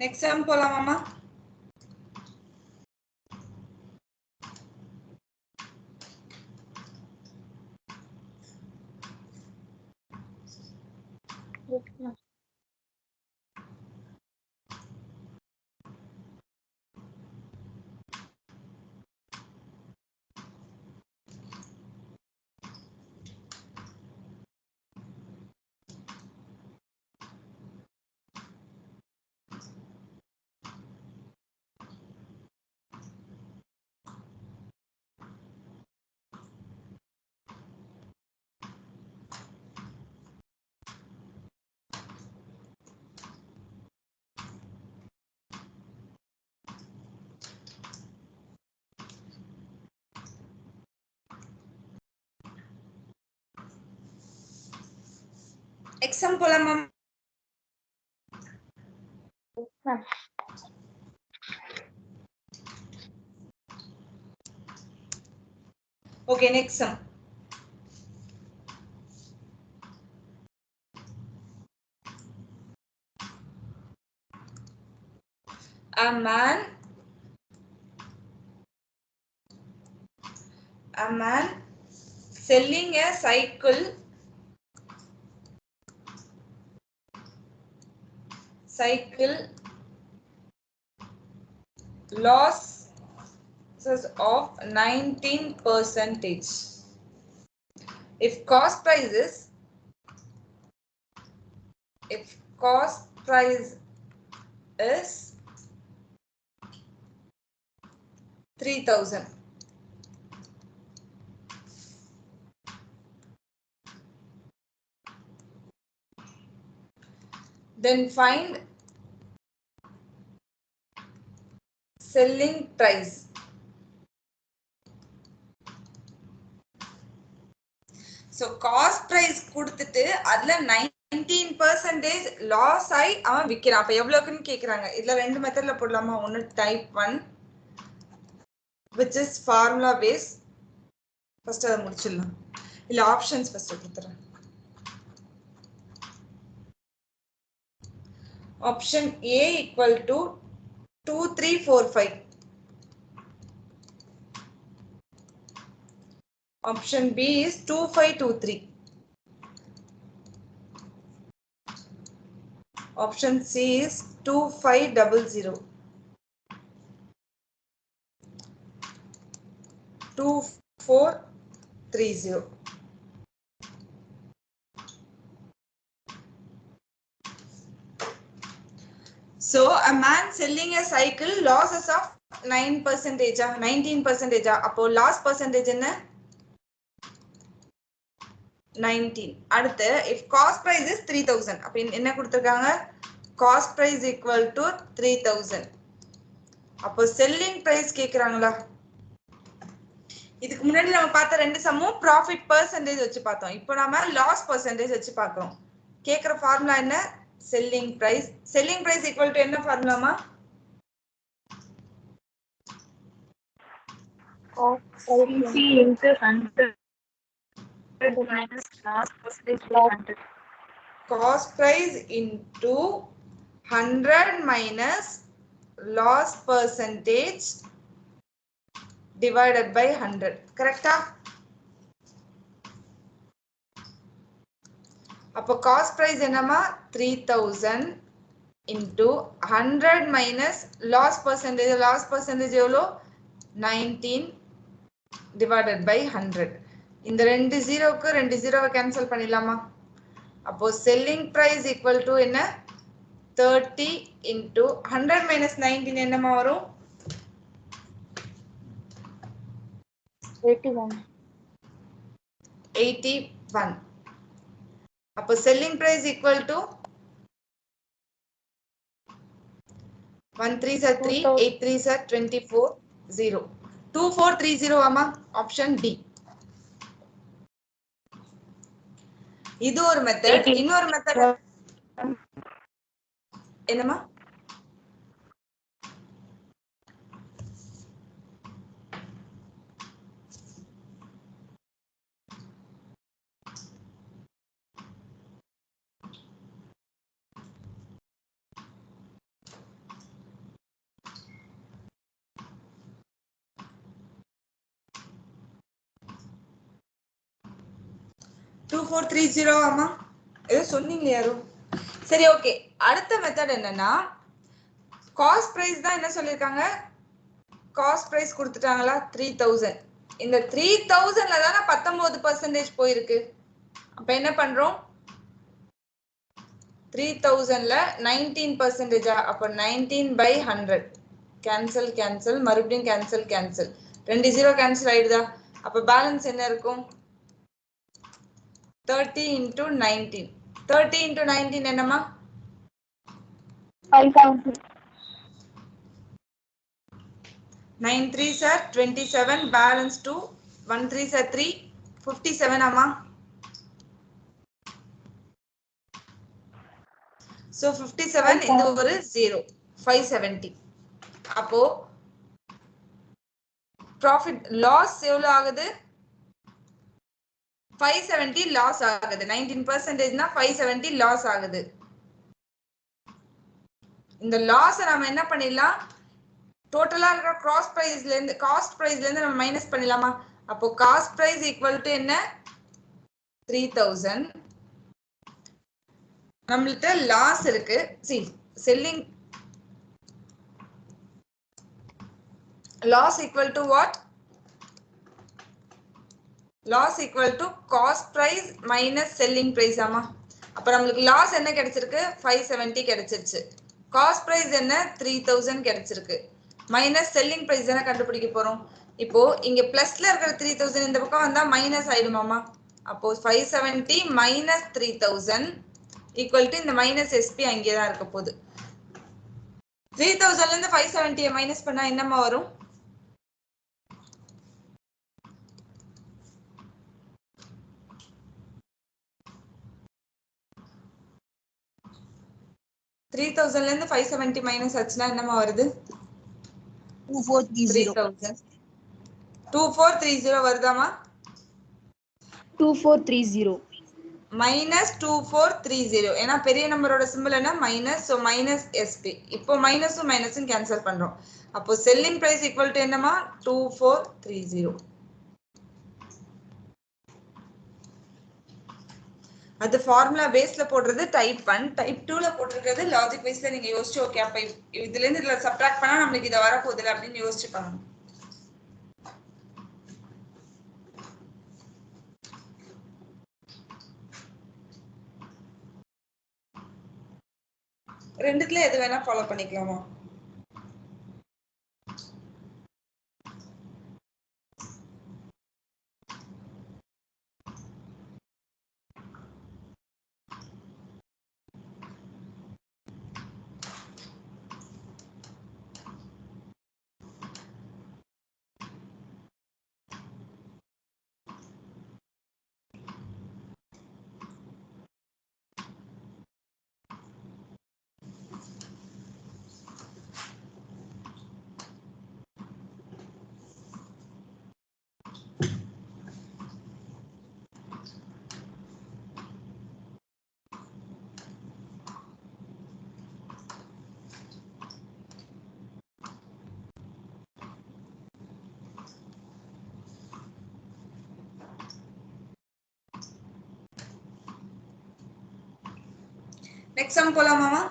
B: next sum போலாமாமா exam போலாமா okay next sum a man selling a cycle losses of 19%. If cost price is 1 3000. Then find selling price. So cost price கொடுத்துட்டு அதுல 19% loss ஆகி அவன் விக்கிறான். அப்ப எவ்வளவுக்குன்னு கேக்குறாங்க. இதுல ரெண்டு மெத்தட்ல போடலாமா? ஒன்னு type 1 which is formula base. First அத முடிச்சிடலாம். இல்ல ஆப்ஷன்ஸ் ஃபர்ஸ்ட் கொடுத்துறேன். Option A equal to 2345. Option B is 2523. Option C is 2500. 2430. So a man selling a cycle losses of 9%, 19%. அப்போ loss percentage என்ன? 19. அடுத்து if cost price is 3000. அப்ப என்ன கொடுத்திருக்காங்க? Cost price equal to 3000. அப்போ selling price கேக்குறாங்களா? இதுக்கு முன்னாடி நம்ம பார்த்த ரெண்டு சம்மும் profit percentage வச்சு பார்த்தோம். இப்போ நாம loss percentage வச்சு பார்க்கிறோம். கேக்குற ஃபார்முலா என்ன? selling price. Selling price equal to என்ன ஃபார்முலாமா?
A: CC into 100 minus loss percentage by 100.
B: Cost price into 100 minus loss percentage divided by 100. Correcta? அப்போ cost price என்னமா? 3000 into 100 minus loss percentage. Loss percentage எவ்வளோ? 19 divided by 100. இந்த ரெண்டு ஜீரோக்கு ரெண்டு ஜீரோவை cancel பண்ணிடலாமா? அப்போ selling price equal to என்ன? 30 into 100 minus 19 என்னமா வரும்? 81. அப்போ selling price equal to 1 3s are 3, 8 3s are 24, 0. 2430 ஆமா? Option D. இது ஒரு மெத்தட். இன்னொரு மெத்தட் என்னமா? டூ 2430 ஆமா? ஏதோ சொன்னீங்க யாரும். சரி ஓகே. அடுத்த மெத்தட் என்னன்னா காஸ்ட் பிரைஸ் தான் என்ன சொல்லிருக்காங்க? காஸ்ட் பிரைஸ் கொடுத்துட்டாங்களா? 3000. இந்த 3000ல தான 19% போயிருக்கு. அப்ப என்ன பண்றோம்? 3000ல 19%. அப்ப 19 by 100. கேன்சல் கேன்சல், மறுபடியும் கேன்சல் கேன்சல். ரெண்டு ஜீரோ கேன்சல் ஆயிடுதா? அப்ப பேலன்ஸ் என்ன இருக்கும்? 30 into 19. 30 into 19 என்னமா?
A: 5000.
B: 9 3s are 27, balance 2, 1 3s are 3, 57 ஆமா? So 57 இந்த ஒரு 0, 570. அப்போ profit loss எவ்வளவு ஆகுது? 570 loss ஆகுது. 19% னா 570 loss ஆகுது. இந்த loss நாம என்ன பண்ணிடலாம்? டோட்டலா இருக்கிற காஸ்ட் பிரைஸ்ல இருந்து நம்ம மைனஸ் பண்ணிடலாமா? அப்போ காஸ்ட் பிரைஸ் ஈக்குவல் டு என்ன? 3000. நம்மள்ட்ட லாஸ் இருக்கு. see selling loss equal to what? Loss equal to cost price minus selling price ஆமா? அப்ப நமக்கு லாஸ் என்ன கிடைச்சிருக்கு? 570 கிடைச்சிருச்சு. காஸ்ட் பிரைஸ் என்ன? 3000 கிடைச்சிருக்கு. மைனஸ் செல்லிங் பிரைஸ் தானே கண்டுபிடிக்க போறோம். இப்போ இங்க பிளஸ்ல இருக்கிற 3000 இந்த பக்கம் வந்தா மைனஸ் ஆயிடுமாமா. அப்போ 570 மைனஸ் 3000 ஈக்குவல் டு இந்த மைனஸ் எஸ்பி அங்கே தான் இருக்க போகுது. 3000ல இருந்து 570 மைனஸ் பண்ணா என்னமா வரும்? த்ரீ தௌசண்ட்ல இருந்து 570 மைனஸ் ஆச்சுன்னா என்னமா வருது?
C: 2430.
B: 2430 வருதாமா?
C: 2430.
B: மைனஸ் 2430. ஏன்னா பெரிய நம்பரோட சிம்பிள் என்ன? மைனஸ். So minus SP. இப்போ மைனஸும் மைனஸும் கேன்சல் பண்றோம். அப்போ செல்லிங் பிரைஸ் ஈக்குவல் டு என்னமா? 2430. அது ஃபார்முலா பேஸ்ல போடுறது டைப் 1, டைப் 2ல போட்டிருக்கிறது லாஜிக் வைஸ்ல நீங்க யோசிச்சு ஓகே அப்ப இதுல இருந்து இதுல சப்ட்ராக்ட் பண்ணா நமக்கு இத வர போகுது அப்படின்னு யோசிச்சு பண்ணணும். ரெண்டுத்துல எது வேணா ஃபாலோ பண்ணிக்கலாமா? நெக்ஸ்ட் சம் போலாமாமா?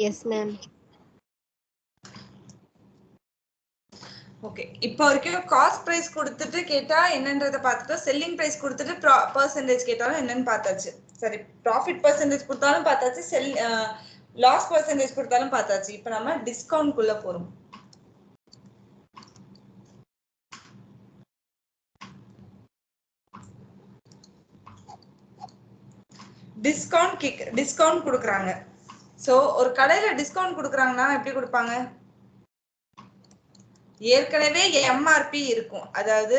C: Yes, ma'am.
B: ஓகே, இப்போ வரைக்கும் காஸ்ட் பிரைஸ் கொடுத்துட்டு கேட்டா என்னன்றதை பார்த்துட்டோம். செல்லிங் பிரைஸ் கொடுத்துட்டு பர்சன்டேஜ் கேட்டாலும் என்னன்னு பார்த்தாச்சு. சரி, ப்ராஃபிட் பர்சன்டேஜ் கொடுத்தாலும் பார்த்தாச்சு, லாஸ் பர்சன்டேஜ் கொடுத்தாலும் பார்த்தாச்சு. இப்போ நம்ம டிஸ்கவுண்ட் குள்ள போறோம். டிஸ்கவுண்ட் கொடுக்குறாங்க. சோ ஒரு கடையில டிஸ்கவுண்ட் கொடுக்குறாங்கன்னா எப்படி கொடுப்பாங்க? ஏற்கனவே எம்ஆர்பி இருக்கும், அதாவது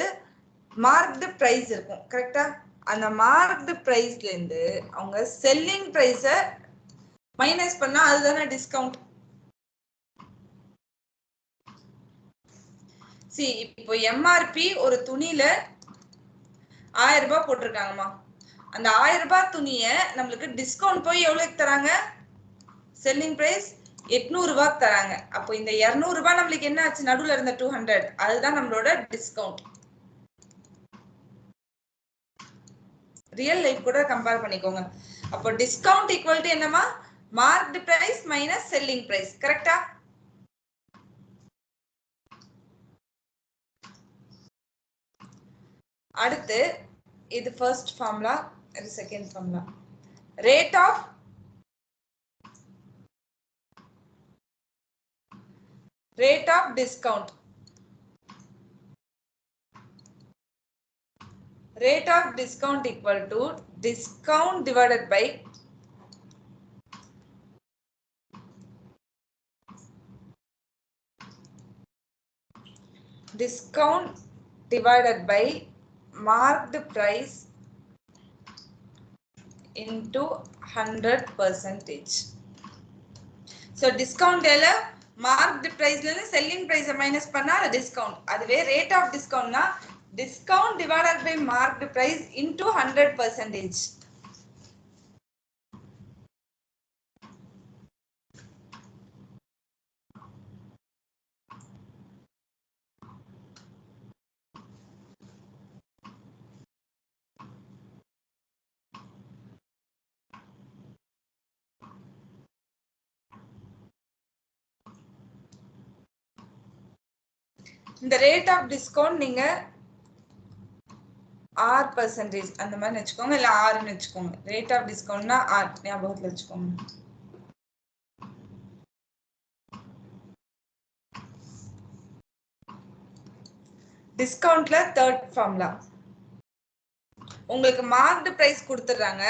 B: மார்க்டு பிரைஸ் இருக்கும். கரெக்டா? அந்த மார்க்டு பிரைஸ்ல இருந்து அவங்க செல்லிங் பிரைஸ மைனஸ் பண்ணா அதுதானே டிஸ்கவுண்ட். சி, இப்போ எம்ஆர்பி ஒரு துணியில 1000 ரூபாய் போட்டிருக்காங்கம்மா. அந்த 1000 ரூபாய் துணிய நம்மளுக்கு டிஸ்கவுண்ட் போய் எவ்வளவுக்கு தராங்க? செல்லிங் பிரைஸ் 800 ரூபாய்க்கு தராங்க. அப்போ இந்த 200 ரூபாய் நம்மளுக்கு என்ன ஆச்சு? நடுவுல இருந்த 200, அதுதான் நம்மளோட டிஸ்கவுண்ட். ரியல் லைஃப் கூட கம்பேர் பண்ணிக்கோங்க. அப்போ டிஸ்கவுண்ட் ஈக்குவல் டு என்னமா? Marked price minus selling price. கரெக்டா? அடுத்து இது ஃபர்ஸ்ட் ஃபார்முலா, இது second formula. Rate of discount. Rate of discount equal to discount divided by marked price into 100%. So discount marked price ல selling price minus பண்ணா discount. அதுவே rate of discount னா discount divided by marked price into 100%. இந்த rate of discount நீங்க R% அந்த மாதிரி வச்சுக்கோங்க, இல்ல Rன்னு வச்சுக்கோங்க. ரேட் ஆஃப் டிஸ்கவுண்ட்னா R ஞாபகத்துல வச்சுக்கோங்க. டிஸ்கவுண்ட்ல தேர்ட் ஃபார்முலா உங்களுக்கு மார்க்டு பிரைஸ் கொடுத்துறாங்க,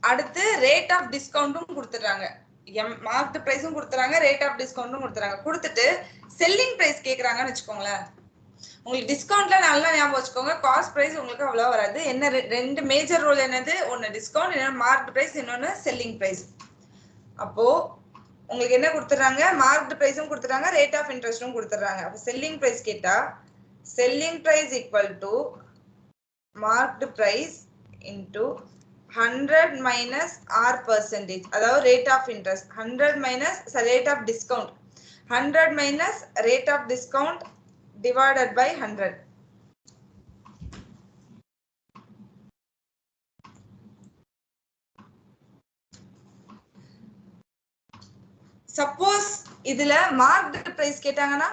B: அடுத்து ரேட் ஆஃப் டிஸ்கவுண்டும் கொடுத்துறாங்க. மார்க்டு பிரைஸும் கொடுத்துறாங்க, ரேட் ஆஃப் டிஸ்கவுண்டும் கொடுத்துறாங்க. கொடுத்துட்டு செல்லிங் பிரைஸ் கேக்குறாங்கன்னு வச்சுக்கோங்களேன். உங்களுக்கு டிஸ்கவுண்ட்ல நல்லா ஞாபகம் வச்சுக்கோங்க, காஸ்ட் பிரைஸ் உங்களுக்கு அவ்வளவு வராது. என்ன ரெண்டு மேஜர் ரோல் என்னது, ஒன்னு டிஸ்கவுண்ட், இன்னொன்னு மார்க்டு பிரைஸ், இன்னொன்னு செல்லிங் பிரைஸ். அப்போ உங்களுக்கு என்ன கொடுத்துறாங்க, மார்க்டு பிரைஸும் கொடுத்துறாங்க, ரேட் ஆஃப் இன்ட்ரெஸ்டும் கொடுத்துறாங்க. அப்போ செல்லிங் பிரைஸ் கேட்டா selling price equal to marked price into 100 minus R%, அதாவது rate of interest. 100 minus rate of discount, 100 minus rate of discount divided by 100. Suppose இதுல மார்க்டு பிரைஸ் கேட்டாங்கன்னா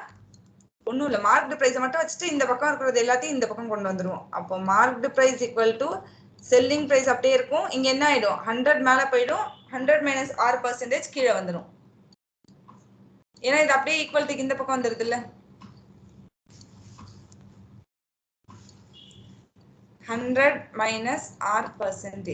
B: ஒண்ணும் இல்ல, மார்க்டு பிரைஸ் மட்டும் வச்சுட்டு இந்த பக்கம் இருக்கிறது எல்லாத்தையும் இந்த பக்கம் கொண்டு வந்துருவோம். அப்போ marked price equal to selling price அப்படியே இருக்கும். இங்க என்ன ஆயிடும், 100 மேல போயிடும், 100 minus R% கீழே வந்துடும். ஏன்னா இது அப்படியே ஈக்குவல்ட்டுக்கு இந்த பக்கம் வந்துருது இல்ல. 100 minus R%.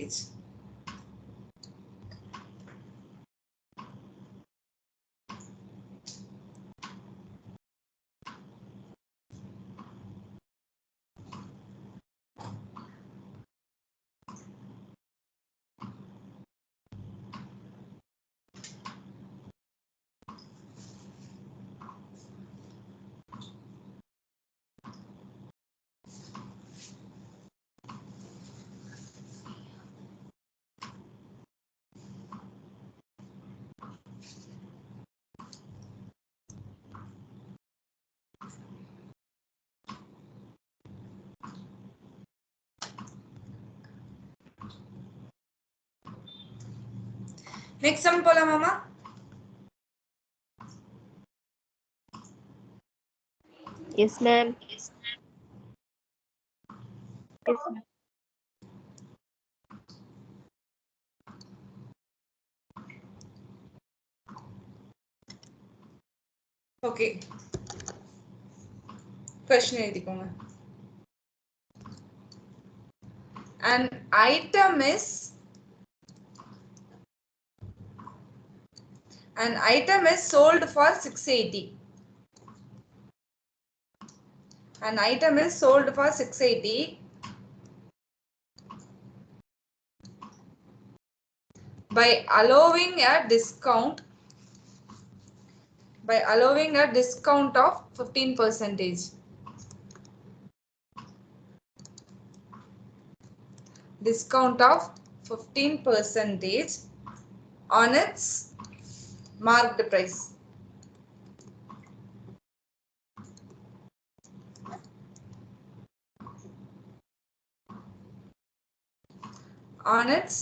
B: நெக்ஸ்ட் சம் போலாமாமா?
C: Yes, ma'am.
B: ஓகே, கொஸ்டின் எழுதிக்கோங்க. An item is sold for 680. An item is sold for 680 by allowing a discount of 15%. Discount of 15% on its marked price. On its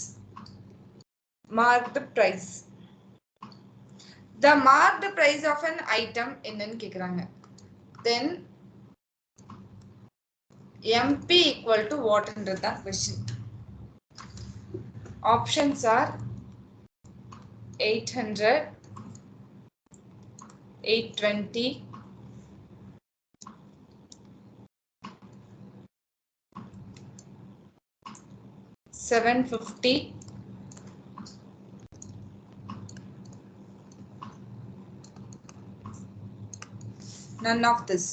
B: marked price. The marked price of an item என்னன்னு கேக்குறாங்க. Then MP equal to what ன்றது தான் question. Options are 800, 820, 750, 'none of this.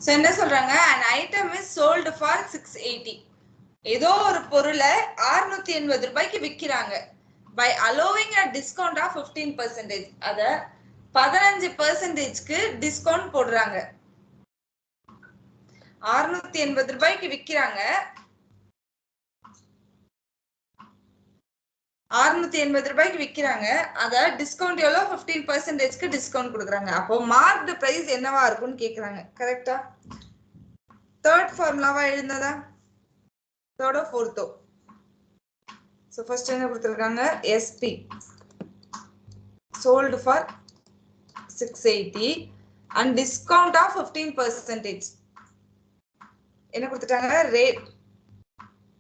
B: So என்ன சொல்றாங்க, an item is sold for 680. ஏதோ ஒரு பொருளை 680 ரூபாய்க்கு விக்கிறாங்க. by allowing a discount of 15%. அத 15%க்கு டிஸ்கவுண்ட் போடுறாங்க. 680 ரூபாய்க்கு விக்கிறாங்க, 680 ரூபாய்க்கு விக்கிறாங்க. அத டிஸ்கவுண்ட் எவ்வளவு, 15%க்கு டிஸ்கவுண்ட் கொடுக்குறாங்க. அப்போ மார்க்டு பிரைஸ் என்னவா இருக்கும்னு கேக்குறாங்க. கரெக்டா? தேர்ட் ஃபார்முலாவா எழுதுனதா, தேர்டோ ஃபோர்த்தோ? சோ ஃபர்ஸ்ட் என்ன கொடுத்திருக்காங்க, SP sold for 680 and discount of 15%. என்ன கொடுத்துட்டாங்க? ரேட்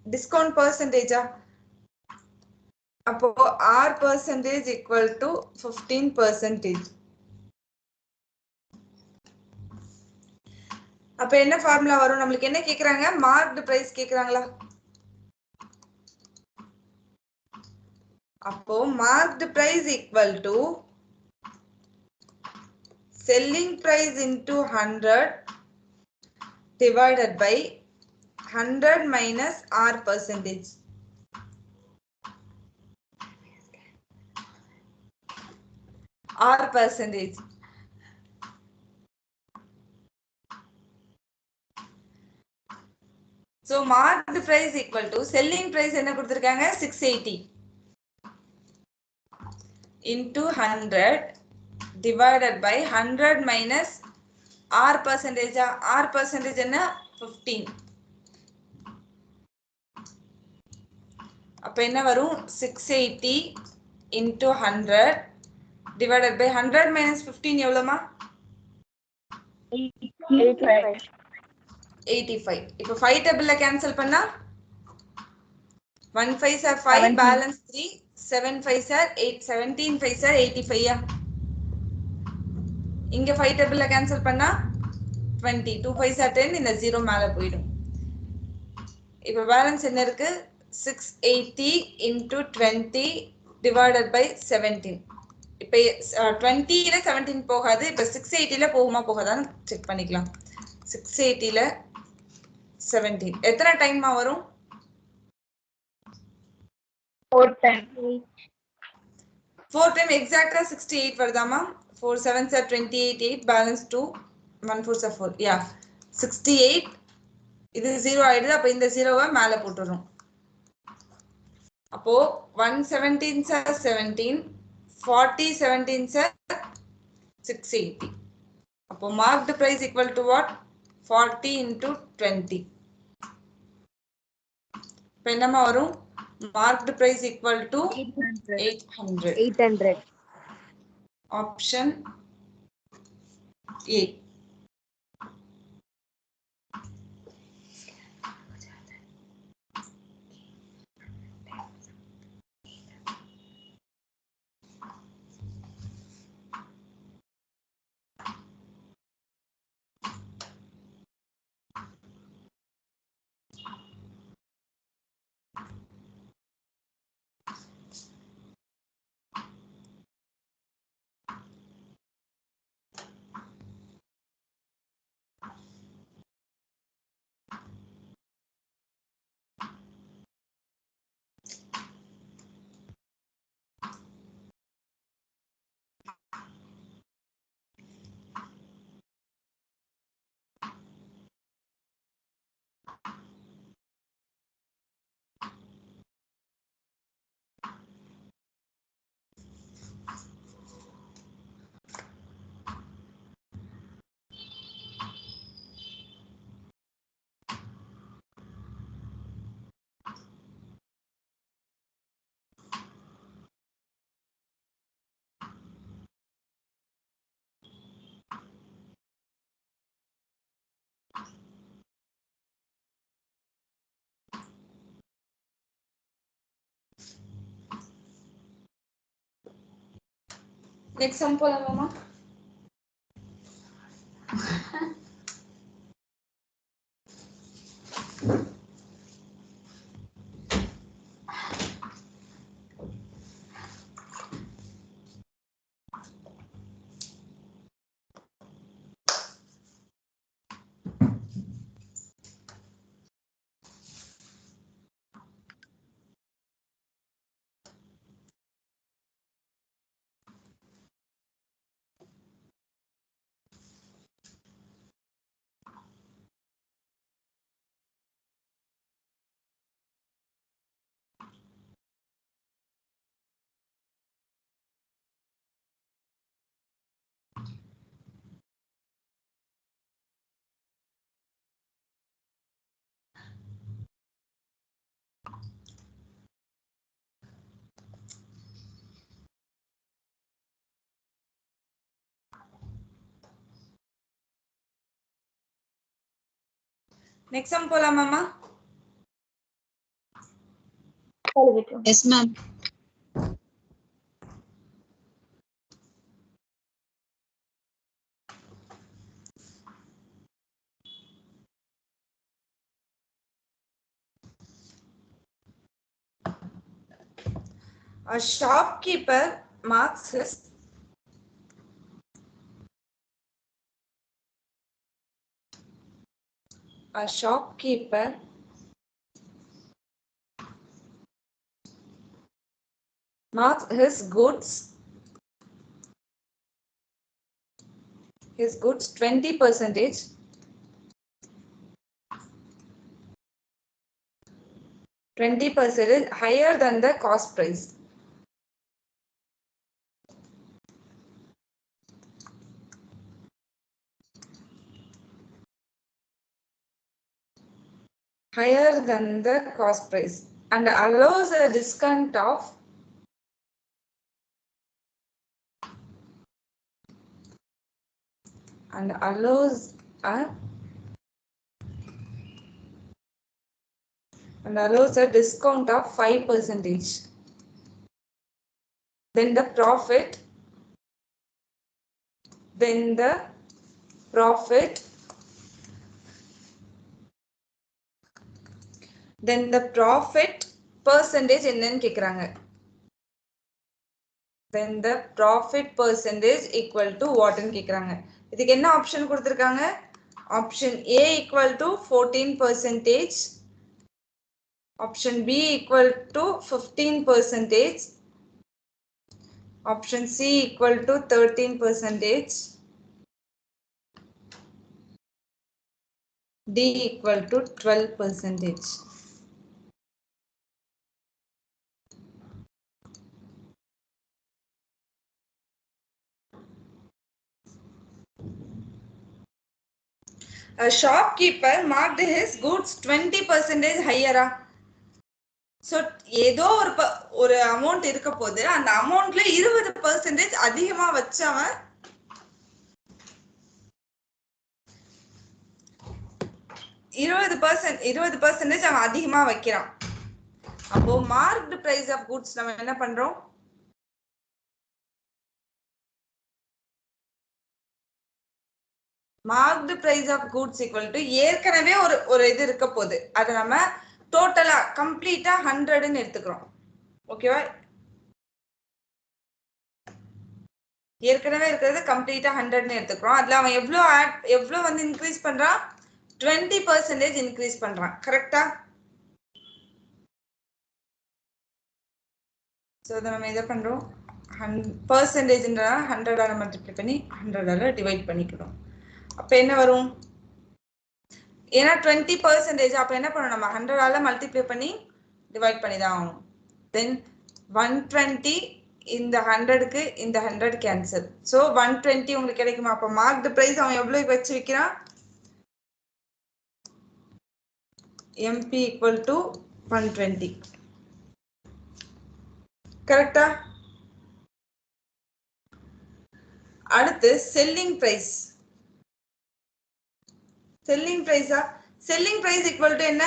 B: டிஸ்கவுண்ட் பர்சன்டேஜா? அப்போ R percentage equal to 15%. அப்ப என்ன ஃபார்முலா வரும்? நம்மளுக்கு என்ன கேக்குறாங்க? மார்க்டு பிரைஸ் கேக்குறாங்களா? அப்போ marked price equal to selling price into 100 divided by 100 minus R percentage. R percentage. So marked price equal to selling price என்ன கொடுத்திருக்காங்க? 680 into 100 divided by 100 minus R percentage. R percentage என்ன? 15. அப்ப என்ன வரும்? 680 into 100 divided by 100 minus 15 எவ்வளவுமா? 85. இப்போ 5 டேபிள்ல cancel பண்ணா 1 5s are 5, balance 3, 7 5s are 8, 17 5s are 85. இங்க 5 டேபிள்ல கேன்சல் பண்ணா 20, 2 5s are 10, இந்த 0 மேல போயிடும். இப்போ பேலன்ஸ் என்ன இருக்கு? 680 into 20 divided by 17. இப்போ 20ல 17 போகாது. இப்போ 680ல போகுமா போகாதான்னு செக் பண்ணிக்கலாம். 680ல 17 எத்தனை டைம்மா வரும்?
A: 4 time.
B: 4 time எக்ஸாக்ட்டா 68 வருதாமா? 4 7s are 28, 8 balance 2, 1 4s are 4. யா 68. இது 0 ஆயிடுது. அப்ப இந்த 0வை மேல போட்டுறோம். அப்போ 117s are 17, 40 17s are 680. அப்போ marked price equal to what? 40 into 20. இப்போ என்னமா வரும்? Marked price equal to 800. Option A. Next sum போலாமா? நெக்ஸ்ட் சம் போலாமாமா?
A: கழுவிட்டோம்.
D: Yes, ma'am.
B: A shopkeeper marks his goods 20% higher than the cost price. Higher than the cost price and allows a discount of a discount of 5%. Then the profit percentage என்னன்னு கேக்குறாங்க. Then the profit percentage equal to what ன்னு கேக்குறாங்க. இதுக்கு என்ன option கொடுத்திருக்காங்க? Option A equal to 14%, option B equal to 15%, option C equal to 13%, D equal to 12%. A shopkeeper marked his goods 20% higher. So ஏதோ ஒரு amount இருக்க போது அந்த அமௌண்ட்ல 20% அதிகமா வச்சவன் 20% அவன் அதிகமா வைக்கிறான். அப்போ மார்க்டு பிரைஸ் ஆஃப் குட்ஸ் நம்ம என்ன பண்றோம்? Marked price of goods equal to ஏற்கனவே ஒரு இது இருக்க போகுது, அதை நம்ம டோட்டலா கம்ப்ளீட்டா 100ன்னு எடுத்துக்கிறோம். ஓகேவா? ஏற்கனவே இருக்கிறது கம்ப்ளீட்டா 100ன்னு எடுத்துக்கிறோம். அதுல அவன் எவ்வளவு வந்து இன்க்ரீஸ் பண்றான்? 20% இன்க்ரீஸ் பண்றான். கரெக்டா? சோ இத நம்ம என்ன பண்றோம்? பெர்சன்டேஜ்ன்றா 100ஆல மல்டிப்ளை பண்ணி 100ஆல டிவைட் பண்ணிக்கிறோம். அப்ப என்ன வரும்? ஏன்னா 20%, அப்ப என்ன பண்ணணும்? நம்ம 100ஆல மல்டிப்ளை பண்ணி டிவைட் பண்ணி தான் ஆகணும். தென் 120 இந்த 100க்கு இந்த 100 கேன்சல். சோ 120 உங்களுக்கு கிடைக்குமா? அப்ப மார்க்டு பிரைஸ் அவன் எவ்வளவு வச்சு விக்கிறான்? MP equal to 120. கரெக்டா? அடுத்து செல்லிங் பிரைஸ். செல்லிங் பிரைஸா? செல்லிங் பிரைஸ் equal to என்ன?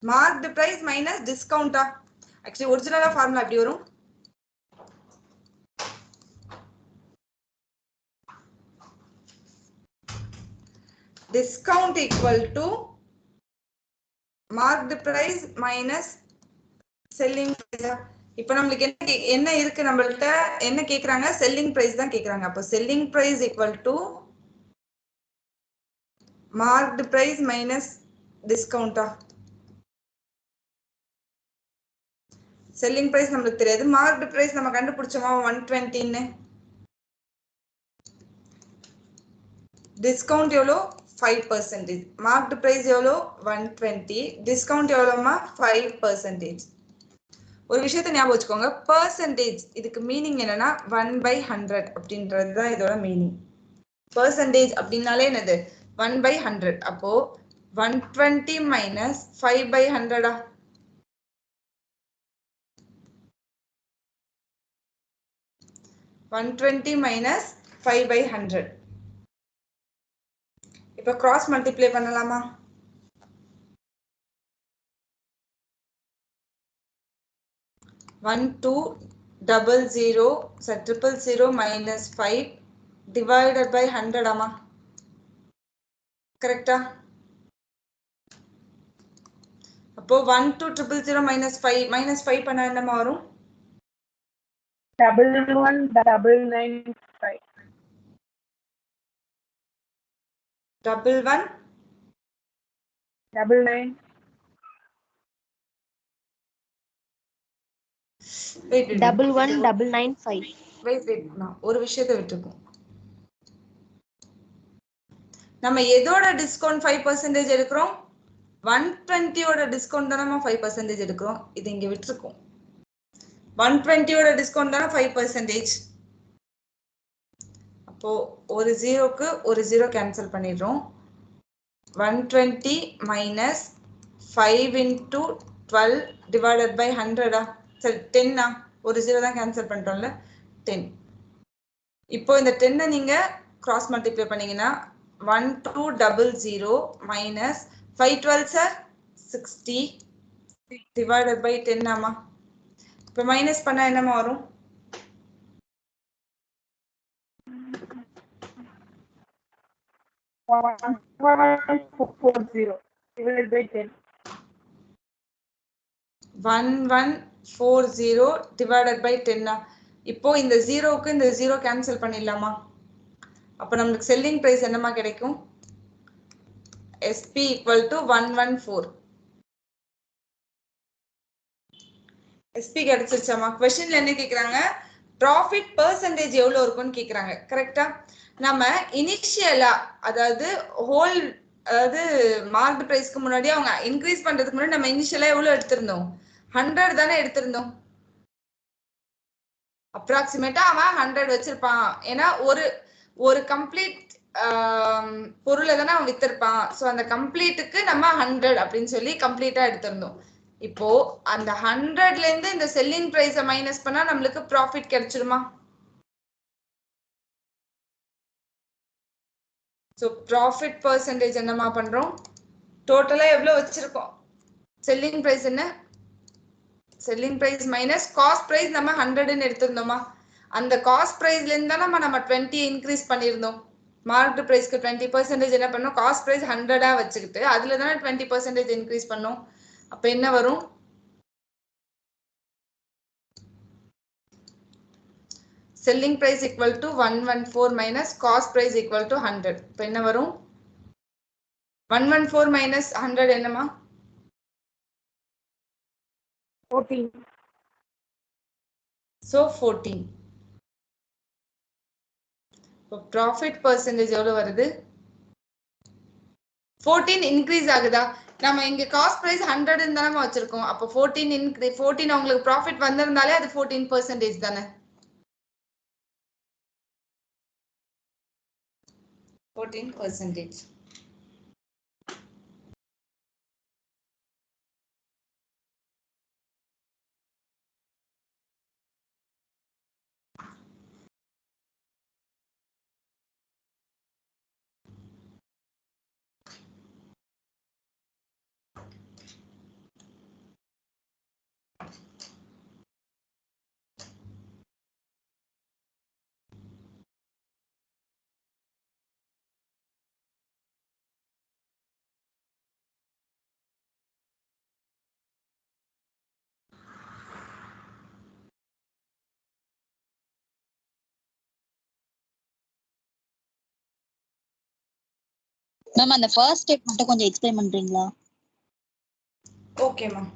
B: மார்க்டு பிரைஸ் மைனஸ் டிஸ்கவுண்டா? ஆக்சுவலி ஒரிஜினலா ஃபார்முலா எப்படி வரும்? discount equal to marked price minus selling price. இப்போ நமக்கு என்ன இருக்கு? நம்மள்ட்ட என்ன கேக்குறாங்க? selling price தான் கேக்குறாங்க. அப்போ selling price equal to marked price minus discount. selling price நமக்கு தெரியாது, marked price நம்ம கண்டுபிடிச்சோமா 120 ன்னு. discount எவ்வளோ? 5%. marked price எவ்வளோ? 120. discount எவ்வளோமா? 5%. ஒரு விஷயத்தை ஞாபகம் வச்சுக்கோங்க, பெர்சன்டேஜ் இதுக்கு மீனிங் என்னன்னா 1/100 அப்படின்றது தான் இதோட மீனிங். பெர்சன்டேஜ் அப்படின்னாலே என்னது? 1/100. அப்போ 120 மைனஸ் 5/100. 120 minus 5/100. இப்ப கிராஸ் மல்டிப்ளை பண்ணலாமா? One two double zero so 000 minus 5 divided by 100 ஆமா? கரெக்டா? அப்போ 1 2 000 minus 5 பண்ணா என்னமா வரும்?
A: 11,995.
B: 11,999. Wait.
C: 11,995.
B: Wait. நான் ஒரு விஷயத்தை விட்டுருக்கோம். நம்ம எதோட டிஸ்கவுண்ட் 5% எடுக்கிறோம்? 120 ஓட டிஸ்கவுண்ட் தானே 5% எடுக்கிறோம். இது இங்க விட்டுருக்கோம். 120 ஓட டிஸ்கவுண்ட் தானே 5%. அப்போ ஒரு ஜீரோக்கு ஒரு ஜீரோ கேன்சல் பண்ணிடுறோம். 120 minus 5 into 12 divided by 100 சரி 10 ஒரு ஜீரோ தான் கேன்சல் பண்ணிட்டோம்ல 10. இப்போ இந்த 10 நீங்க கிராஸ் மல்டிப்ளை பண்ணீங்கன்னா 1200 minus 512 சார் 60 divided by 10 ஆமா? இப்போ மைனஸ் பண்ணா என்னமா வரும்?
A: 1140 divided by 10.
B: 1140 divided by 10 இப்போ இந்த ஜீரோக்கு இந்த ஜீரோ கேன்சல் பண்ணிடலாமா? அப்ப நமக்கு செல்லிங் பிரைஸ் என்னமா கிடைக்கும்? SP equal to 114. SP கிடைச்சிருச்சாமா? क्वेश्चनல என்ன கேக்குறாங்க? ப்ராஃபிட் பெர்சன்டேஜ் எவ்வளவு இருக்கும்னு கேக்குறாங்க. கரெக்ட்டா? நம்ம இனிஷியலா அதாவது ஹோல் அதாவது மார்க் பிரைஸ்க்கு முன்னாடி அவங்க இன்கிரீஸ் பண்றதுக்கு முன்னாடி நம்ம இனிஷியலா எவ்வளவு எடுத்திருந்தோம்? 100 தானே எடுத்திருந்தோம். அப்ராக்சிமேட்டா அவன் 100 வச்சிருப்பான். ஏன்னா ஒரு கம்ப்ளீட் பொருளை தானே அவன் வித்திருப்பான். ஸோ அந்த கம்ப்ளீட்டுக்கு நம்ம 100 அப்படின்னு சொல்லி கம்ப்ளீட்டா எடுத்திருந்தோம். இப்போ அந்த 100ல இருந்து இந்த செல்லிங் பிரைஸை மைனஸ் பண்ணா நம்மளுக்கு ப்ராஃபிட் கிடைச்சிருமா? ஸோ ப்ராஃபிட் பெர்சன்டேஜ் என்னமா பண்றோம்? டோட்டலா எவ்வளவு வச்சிருக்கோம்? செல்லிங் பிரைஸ் என்ன? Selling price minus cost price நம்ம 100ன்னு எடுத்திருந்தோமா? அந்த காஸ்ட் பிரைஸ்ல இருந்து தான் நம்ம 20 இன்க்ரீஸ் பண்ணியிருந்தோம். மார்க்டு பிரைஸ்க்கு 20% என்ன பண்ணோம்? காஸ்ட் பிரைஸ் 100 வச்சுக்கிட்டு அதுல தானே 20% இன்க்ரீஸ் பண்ணோம். அப்ப என்ன வரும்? selling price equal to 114 minus cost price equal to 100. இப்போ என்ன வரும்? 114 minus 100 என்னமா?
A: 14.
B: So 14. இப்போ profit percentage எவ்வளவு வருது? 14 இன்க்ரீஸ் ஆகுதா? நம்ம இங்க காஸ்ட் பிரைஸ் 100 ன்னு தானே வச்சிருக்கோம். அப்போ 14 உங்களுக்கு ப்ராஃபிட் வந்திருந்தாலே அது 14% தானே. 14%.
D: மேம் அந்த ஃபர்ஸ்ட் ஸ்டெப் மட்டும் கொஞ்சம் எக்ஸ்பிளைன் பண்றீங்களா?
B: Okay ma'am.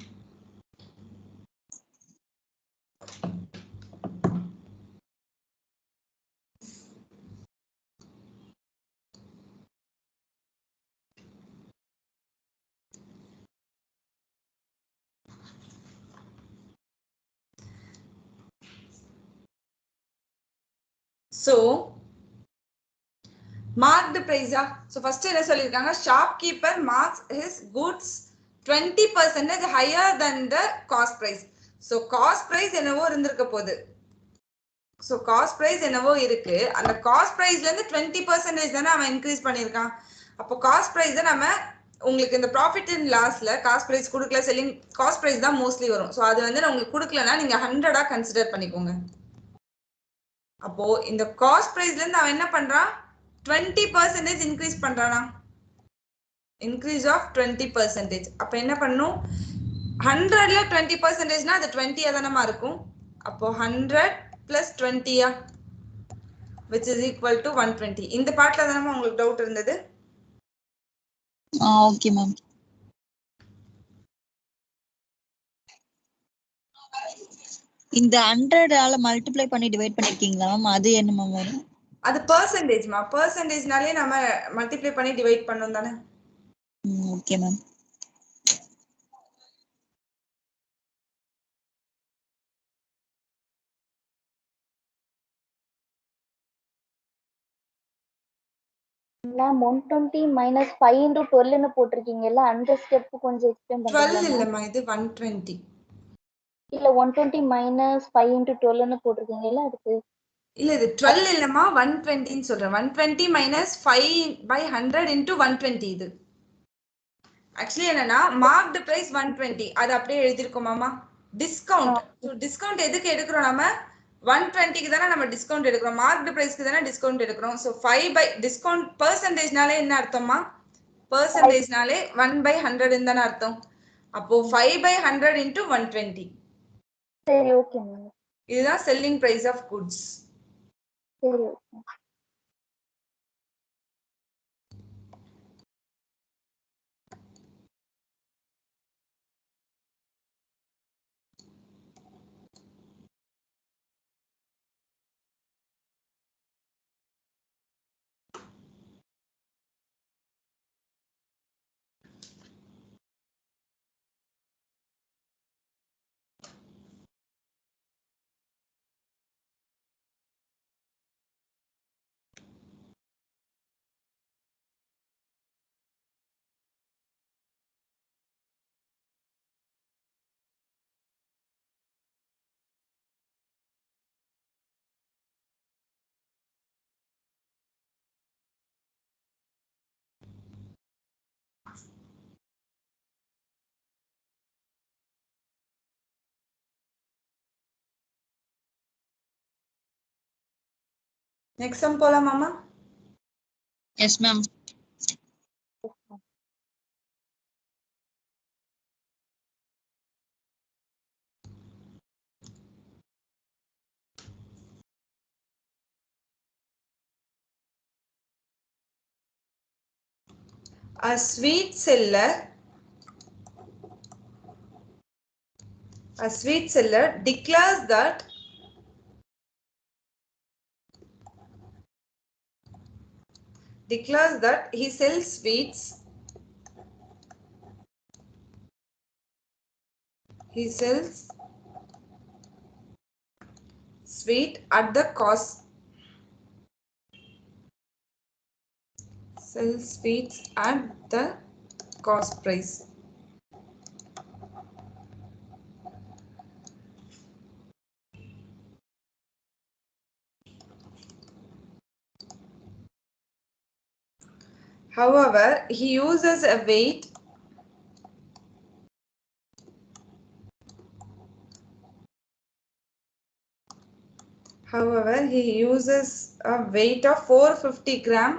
B: So marked price so first என்ன சொல்லிருக்காங்க? shopkeeper marks his goods 20% higher than the cost price. so cost price என்னவோ இருந்திருக்க போகுது. so cost price என்னவோ இருக்கு. அந்த cost priceல இருந்து 20% தானே அவன் இன்க்ரீஸ் பண்ணிருக்கான். அப்போ காஸ்ட் பிரைஸ் நம்ம உங்களுக்கு இந்த ப்ராஃபிட் அண்ட் லாஸ்ல காஸ்ட் பிரைஸ் கொடுக்கல, செல்லிங் காஸ்ட் பிரைஸ் தான் மோஸ்ட்லி வரும். ஸோ அது வந்து நான் உங்களுக்கு கொடுக்கலன்னா நீங்க 100-ஆ கன்சிடர் பண்ணிக்கோங்க. அப்போ இந்த காஸ்ட் பிரைஸ்ல இருந்து அவன் என்ன பண்றான், 20% இன்க்ரீஸ் பண்றானா, இன்க்ரீஸ் ஆஃப் 20%. அப்ப என்ன பண்ணும், 100ல 20%னா அது 20 தானமா இருக்கும். அப்போ 100 plus 20 which is equal to 120. இந்த பார்ட்ல தானமா உங்களுக்கு டவுட் இருந்தது?
D: Okay ma'am. இந்த 100ஆல மல்டிப்ளை பண்ணி டிவைட் பண்ணிருக்கீங்களா மேம்? அது என்ன மேம் வரும்?
B: அது பெர்சன்டேஜ்மா. பெர்சன்டேஜ்னாலே நம்ம மல்டிப்ளை பண்ணி டிவைட் பண்ணோம் தானே.
D: Okay ma'am.
A: Ma'am 120 minus 5 into 12 ன்னு போட்டிருக்கீங்கல்ல, அந்த ஸ்டெப் கொஞ்சம் எக்ஸ்பிளைன்
B: 12
A: பண்றீங்களா?
B: இல்லம்மா, இது 120.
A: இல்ல 120 minus 5 into 12 ன்னு போட்டிருக்கீங்கல்ல, அதுக்கு
B: இல்ல இது 12 இல்லம்மா, 120 ன்னு சொல்றேன். 120 minus 5/100 into 120. இது ஆக்சுவலி என்னன்னா மார்க்டு பிரைஸ் 120, அது அப்படியே எழுதிருக்கோமாமா. டிஸ்கவுண்ட், டிஸ்கவுண்ட் எதுக்கு எடுக்கிறோம் நம்ம, 120க்கு தானே நம்ம டிஸ்கவுண்ட் எடுக்கிறோம், மார்க்டு பிரைஸ்க்கு தானே டிஸ்கவுண்ட் எடுக்கிறோம். ஸோ 5 by டிஸ்கவுண்ட் பெர்சன்டேஜ்னாலே என்ன அர்த்தமா, பெர்சன்டேஜ்னாலே 1/100 தானே அர்த்தம். அப்போ 5/100 into 120.
A: சரி ஓகே மேம்.
B: இதுதான் செல்லிங் பிரைஸ் ஆஃப் குட்ஸ்.
A: சரி ஓகே.
B: நெக்ஸ்ட் சம் போலாமாமா?
D: Yes ma'am.
B: A sweet seller declares that he sells sweets at the cost price. However, he uses a weight of 450 gram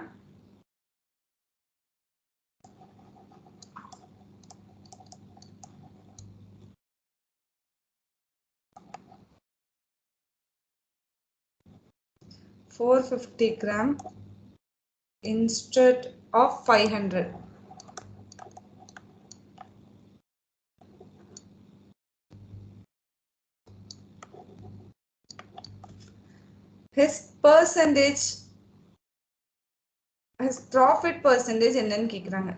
B: instead of 500. His profit percentage என்னன்னு கேக்குறாங்க.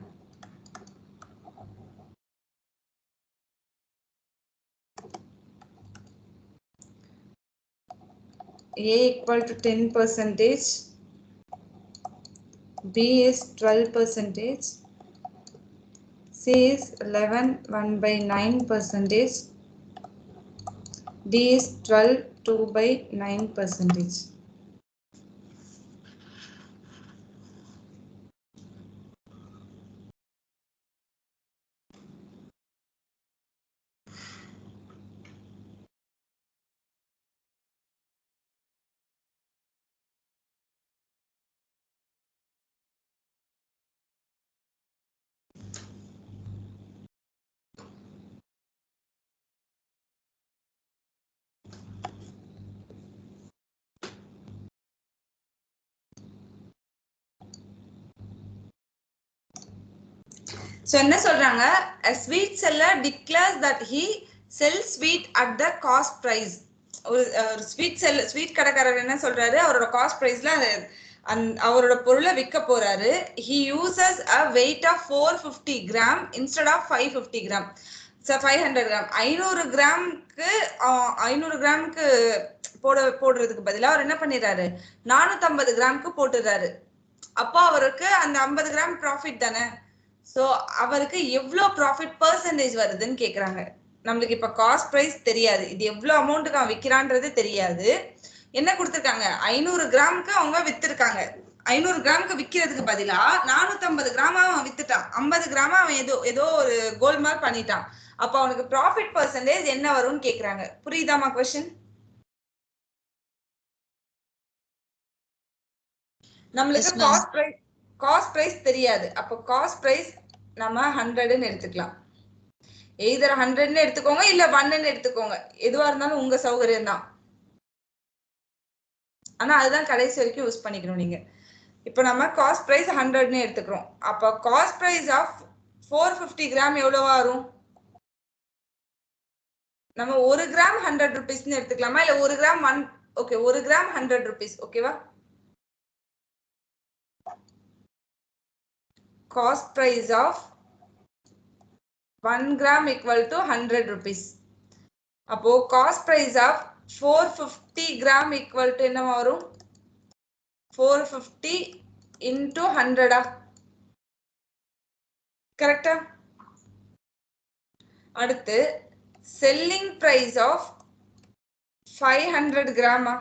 B: A equal to 10%, B is 12%, C is 1/9%, D is 12 2/9%. So என்ன சொல்றாங்க, a sweet seller declares that he sells sweet at the cost price. ஒரு sweet கடைக்காரர் என்ன சொல்றாரு, அவரோட cost பிரைஸ்ல அவரோட பொருளை விற்க போறாரு. he uses a weight of 450 gram instead of 550 gram. 500 gram 500 கிராமுக்கு போடுறதுக்கு பதிலா அவர் என்ன பண்ணிடுறாரு, 450 கிராமுக்கு போட்டுறாரு. அப்போ அவருக்கு அந்த 50 கிராம் ப்ராஃபிட் தானே. சோ அவருக்கு எவ்வளவு ப்ராஃபிட் பெர்சன்டேஜ் வருதுன்னு கேக்குறாங்க. நம்மளுக்கு இப்ப காஸ்ட் பிரைஸ் தெரியாது, இது எவ்வளவு அமௌண்ட்டுக்கு அவன் விற்கிறான்றது தெரியாது. என்ன கொடுத்துருக்காங்க, 500 கிராமுக்கு அவங்க வித்திருக்காங்க. 500 கிராமுக்கு விற்கிறதுக்கு பதிலா 450 கிராமா அவன் வித்துட்டான். 50 கிராமா அவன் ஏதோ ஒரு கோல்மால் பண்ணிட்டான். அப்ப அவனுக்கு ப்ராஃபிட் பெர்சன்டேஜ் என்ன வரும்னு கேக்குறாங்க. புரியுதாமா क्वेश्चन? நம்மளுக்கு காஸ்ட் பிரைஸ் தெரியாது. அப்ப காஸ்ட் பிரைஸ் நம்ம 100ன்னு எடுத்துக்கலாம். எய்தர் 100ன்னு எடுத்துக்கோங்க இல்ல 1ன்னு எடுத்துக்கோங்க, எதுவா இருந்தாலும் உங்க சௌகரியம் தான். ஆனா அதுதான் கடைசி வரைக்கும் யூஸ் பண்ணிக்கணும் நீங்க. இப்போ நம்ம காஸ்ட் பிரைஸ் 100ன்னு எடுத்துக்கிறோம். அப்ப காஸ்ட் பிரைஸ் ஆஃப் 450 கிராம் எவ்வளவு வரும்? நம்ம 1 கிராம் 100 ரூபீஸ்னு எடுத்துக்கலாமா, இல்ல 1 கிராம் 1 கிராம் 100 ரூபீஸ், ஓகேவா? Cost price of 1 gram equal to 100 rupees. அப்போ cost price of 450 gram equal to என்ன வரும்? 450 into 100 கரெக்டா? அடுத்து செல்லிங் பிரைஸ் ஆஃப் 500 கிராமா.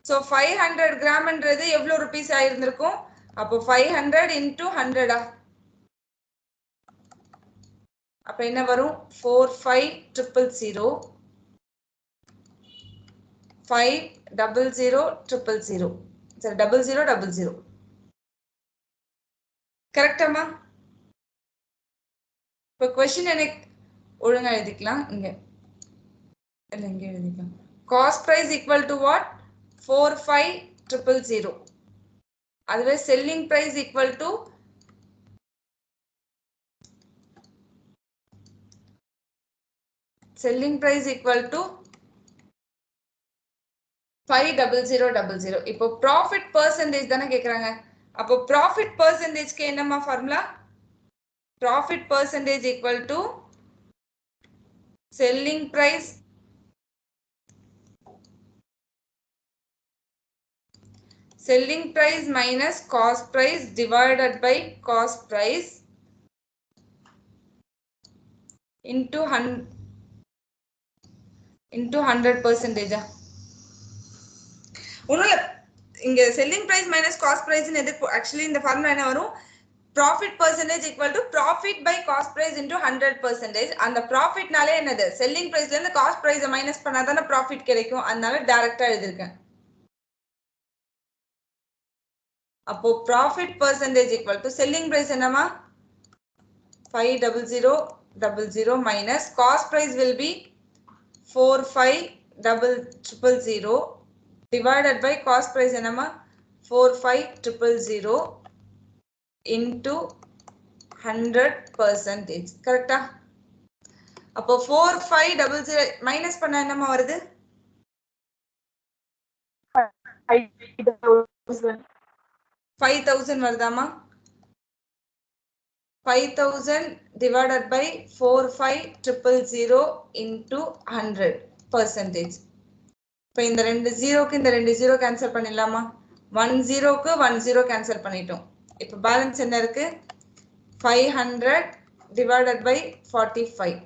B: சோ 500 கிராம்ன்றது எவ்வளவு ரூபீஸ் ஆயிருந்திருக்கும்? அப்போ 500 into 100 அப்ப என்ன வரும்? 45000 50000 சரி 0000 கரெக்டாமா? இப்ப क्वेश्चन எனக்கு ஒழுங்கா எழுதிக்கலாம். இங்க எழுதிக்கலாம். Cost price equal to what? 45000. அதுவே selling price equal to selling price equal to 50000. இப்போ ப்ராஃபிட் பெர்சன்டேஜ் தானே கேக்குறாங்க. அப்போ ப்ராஃபிட் பெர்சன்டேஜ்க்கு என்னமா formula? Profit percentage equal to selling price minus cost price divided by cost price into 100%. ஒண்ணுல இங்க selling price minus cost price ன்னு எதுக்கு actually இந்த ஃபார்முலா என்ன வரும்? profit percentage equal to profit by cost price into 100%. அந்த profitனாலே என்னது? selling priceல இருந்து cost price மைனஸ் பண்ணாதானே profit கிடைக்கும். அதனால டைரக்டா எழுதிருக்கேன். அப்போ profit percentage equal to selling price என்னமா? 50000 minus cost price will be 45000 divided by cost price என்னமா? 45000 into 100%. கரெக்டா? அப்போ 4500 மைனஸ் பண்ணா என்னமா வருது? 5000 வருதாமா? 5000 divided by 45000 into 100%. இப்போ இந்த ரெண்டு ஜீரோக்கு இந்த ரெண்டு ஜீரோ கேன்சல் பண்ணிடலாமா? 1 0க்கு 1 0 கேன்சல் பண்ணிட்டோம். இப்போ பேலன்ஸ் என்ன இருக்கு? 500 divided by 45.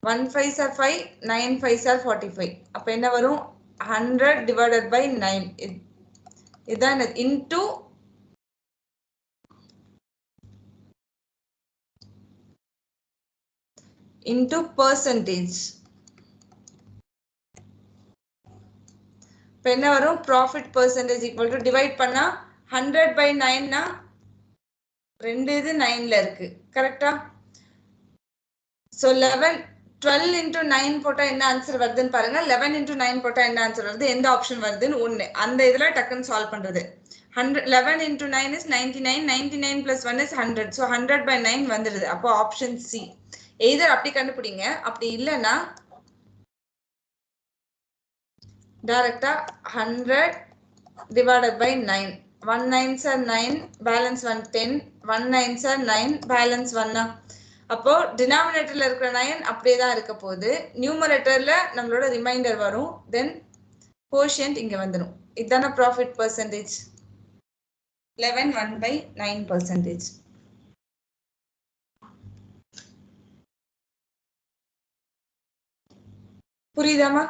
B: 1 5s are 5, 9 5s are 45. அப்ப என்ன வரும்? 100 divided by 9. இதான் into percentage. இப்ப என்ன வரும்? profit percentage equal to divide பண்ணா 100 by 9 னா ரெண்டு இது 9ல இருக்கு. கரெக்டா? So 12 into 9 போட்டா என்ன ஆன்சர் வருதுன்னு பாருங்க. 11 into 9 போட்டா என்ன ஆன்சர் வருது? எந்த ஆப்ஷன் வருதுன்னு ஒண்ணு. அந்த இதுல டக்குன்னு சால்வ் பண்றது. 100 11 into 9 is 99. 99 plus 1 is 100. So 100 by 9 வந்துடுது. அப்போ ஆப்ஷன் சி. எய்தர் அப்படி கண்டுபிடிங்க, அப்படி இல்லைன்னா டைரக்டா 100 divided by 9. 1 9s are 9, balance 1 10. 1 9s are 9, balance 1. அப்போ டினாமினேட்டர்ல இருக்கிற 9 அப்படியே தான் இருக்க போகுது. நியூமரேட்டர்ல நம்மளோட ரிமைண்டர் வரும். தென் கோஷியன்ட் இங்க வந்துடும். இதுதான ப்ராஃபிட் பர்சன்டேஜ். 11 1 by 9%. புரியுதாமா?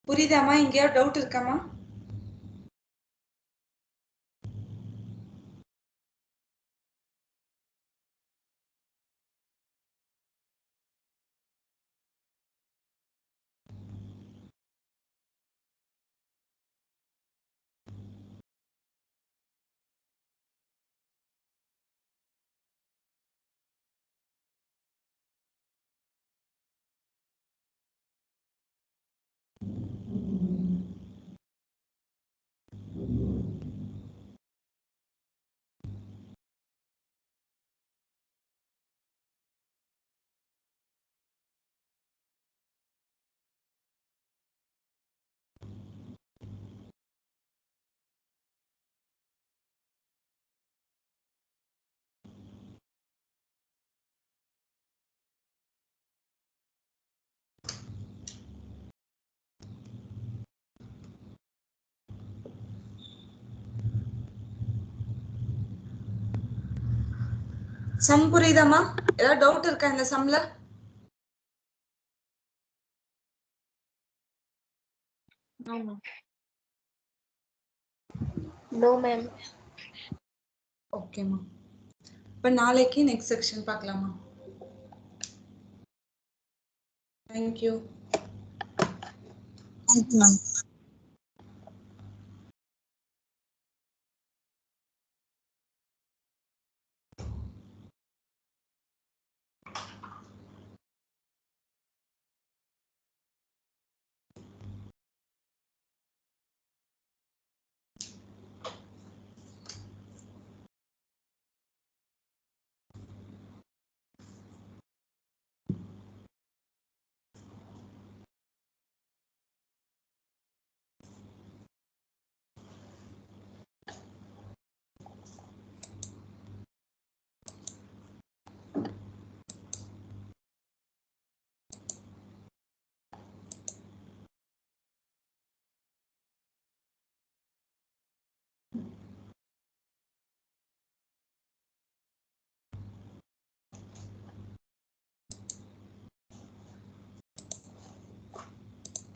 B: புரியுதாமா? எங்கேயாவது டவுட் இருக்காமா? சம் புரியுதாமா? ஏதாவது டவுட் இருக்கா இந்த சம்ல?
C: No, ma'am.
B: ஓகேமா. இப்ப நாளைக்கு நெக்ஸ்ட் செக்ஷன் பார்க்கலாமா? Thank you.
D: Thank you, ma'am.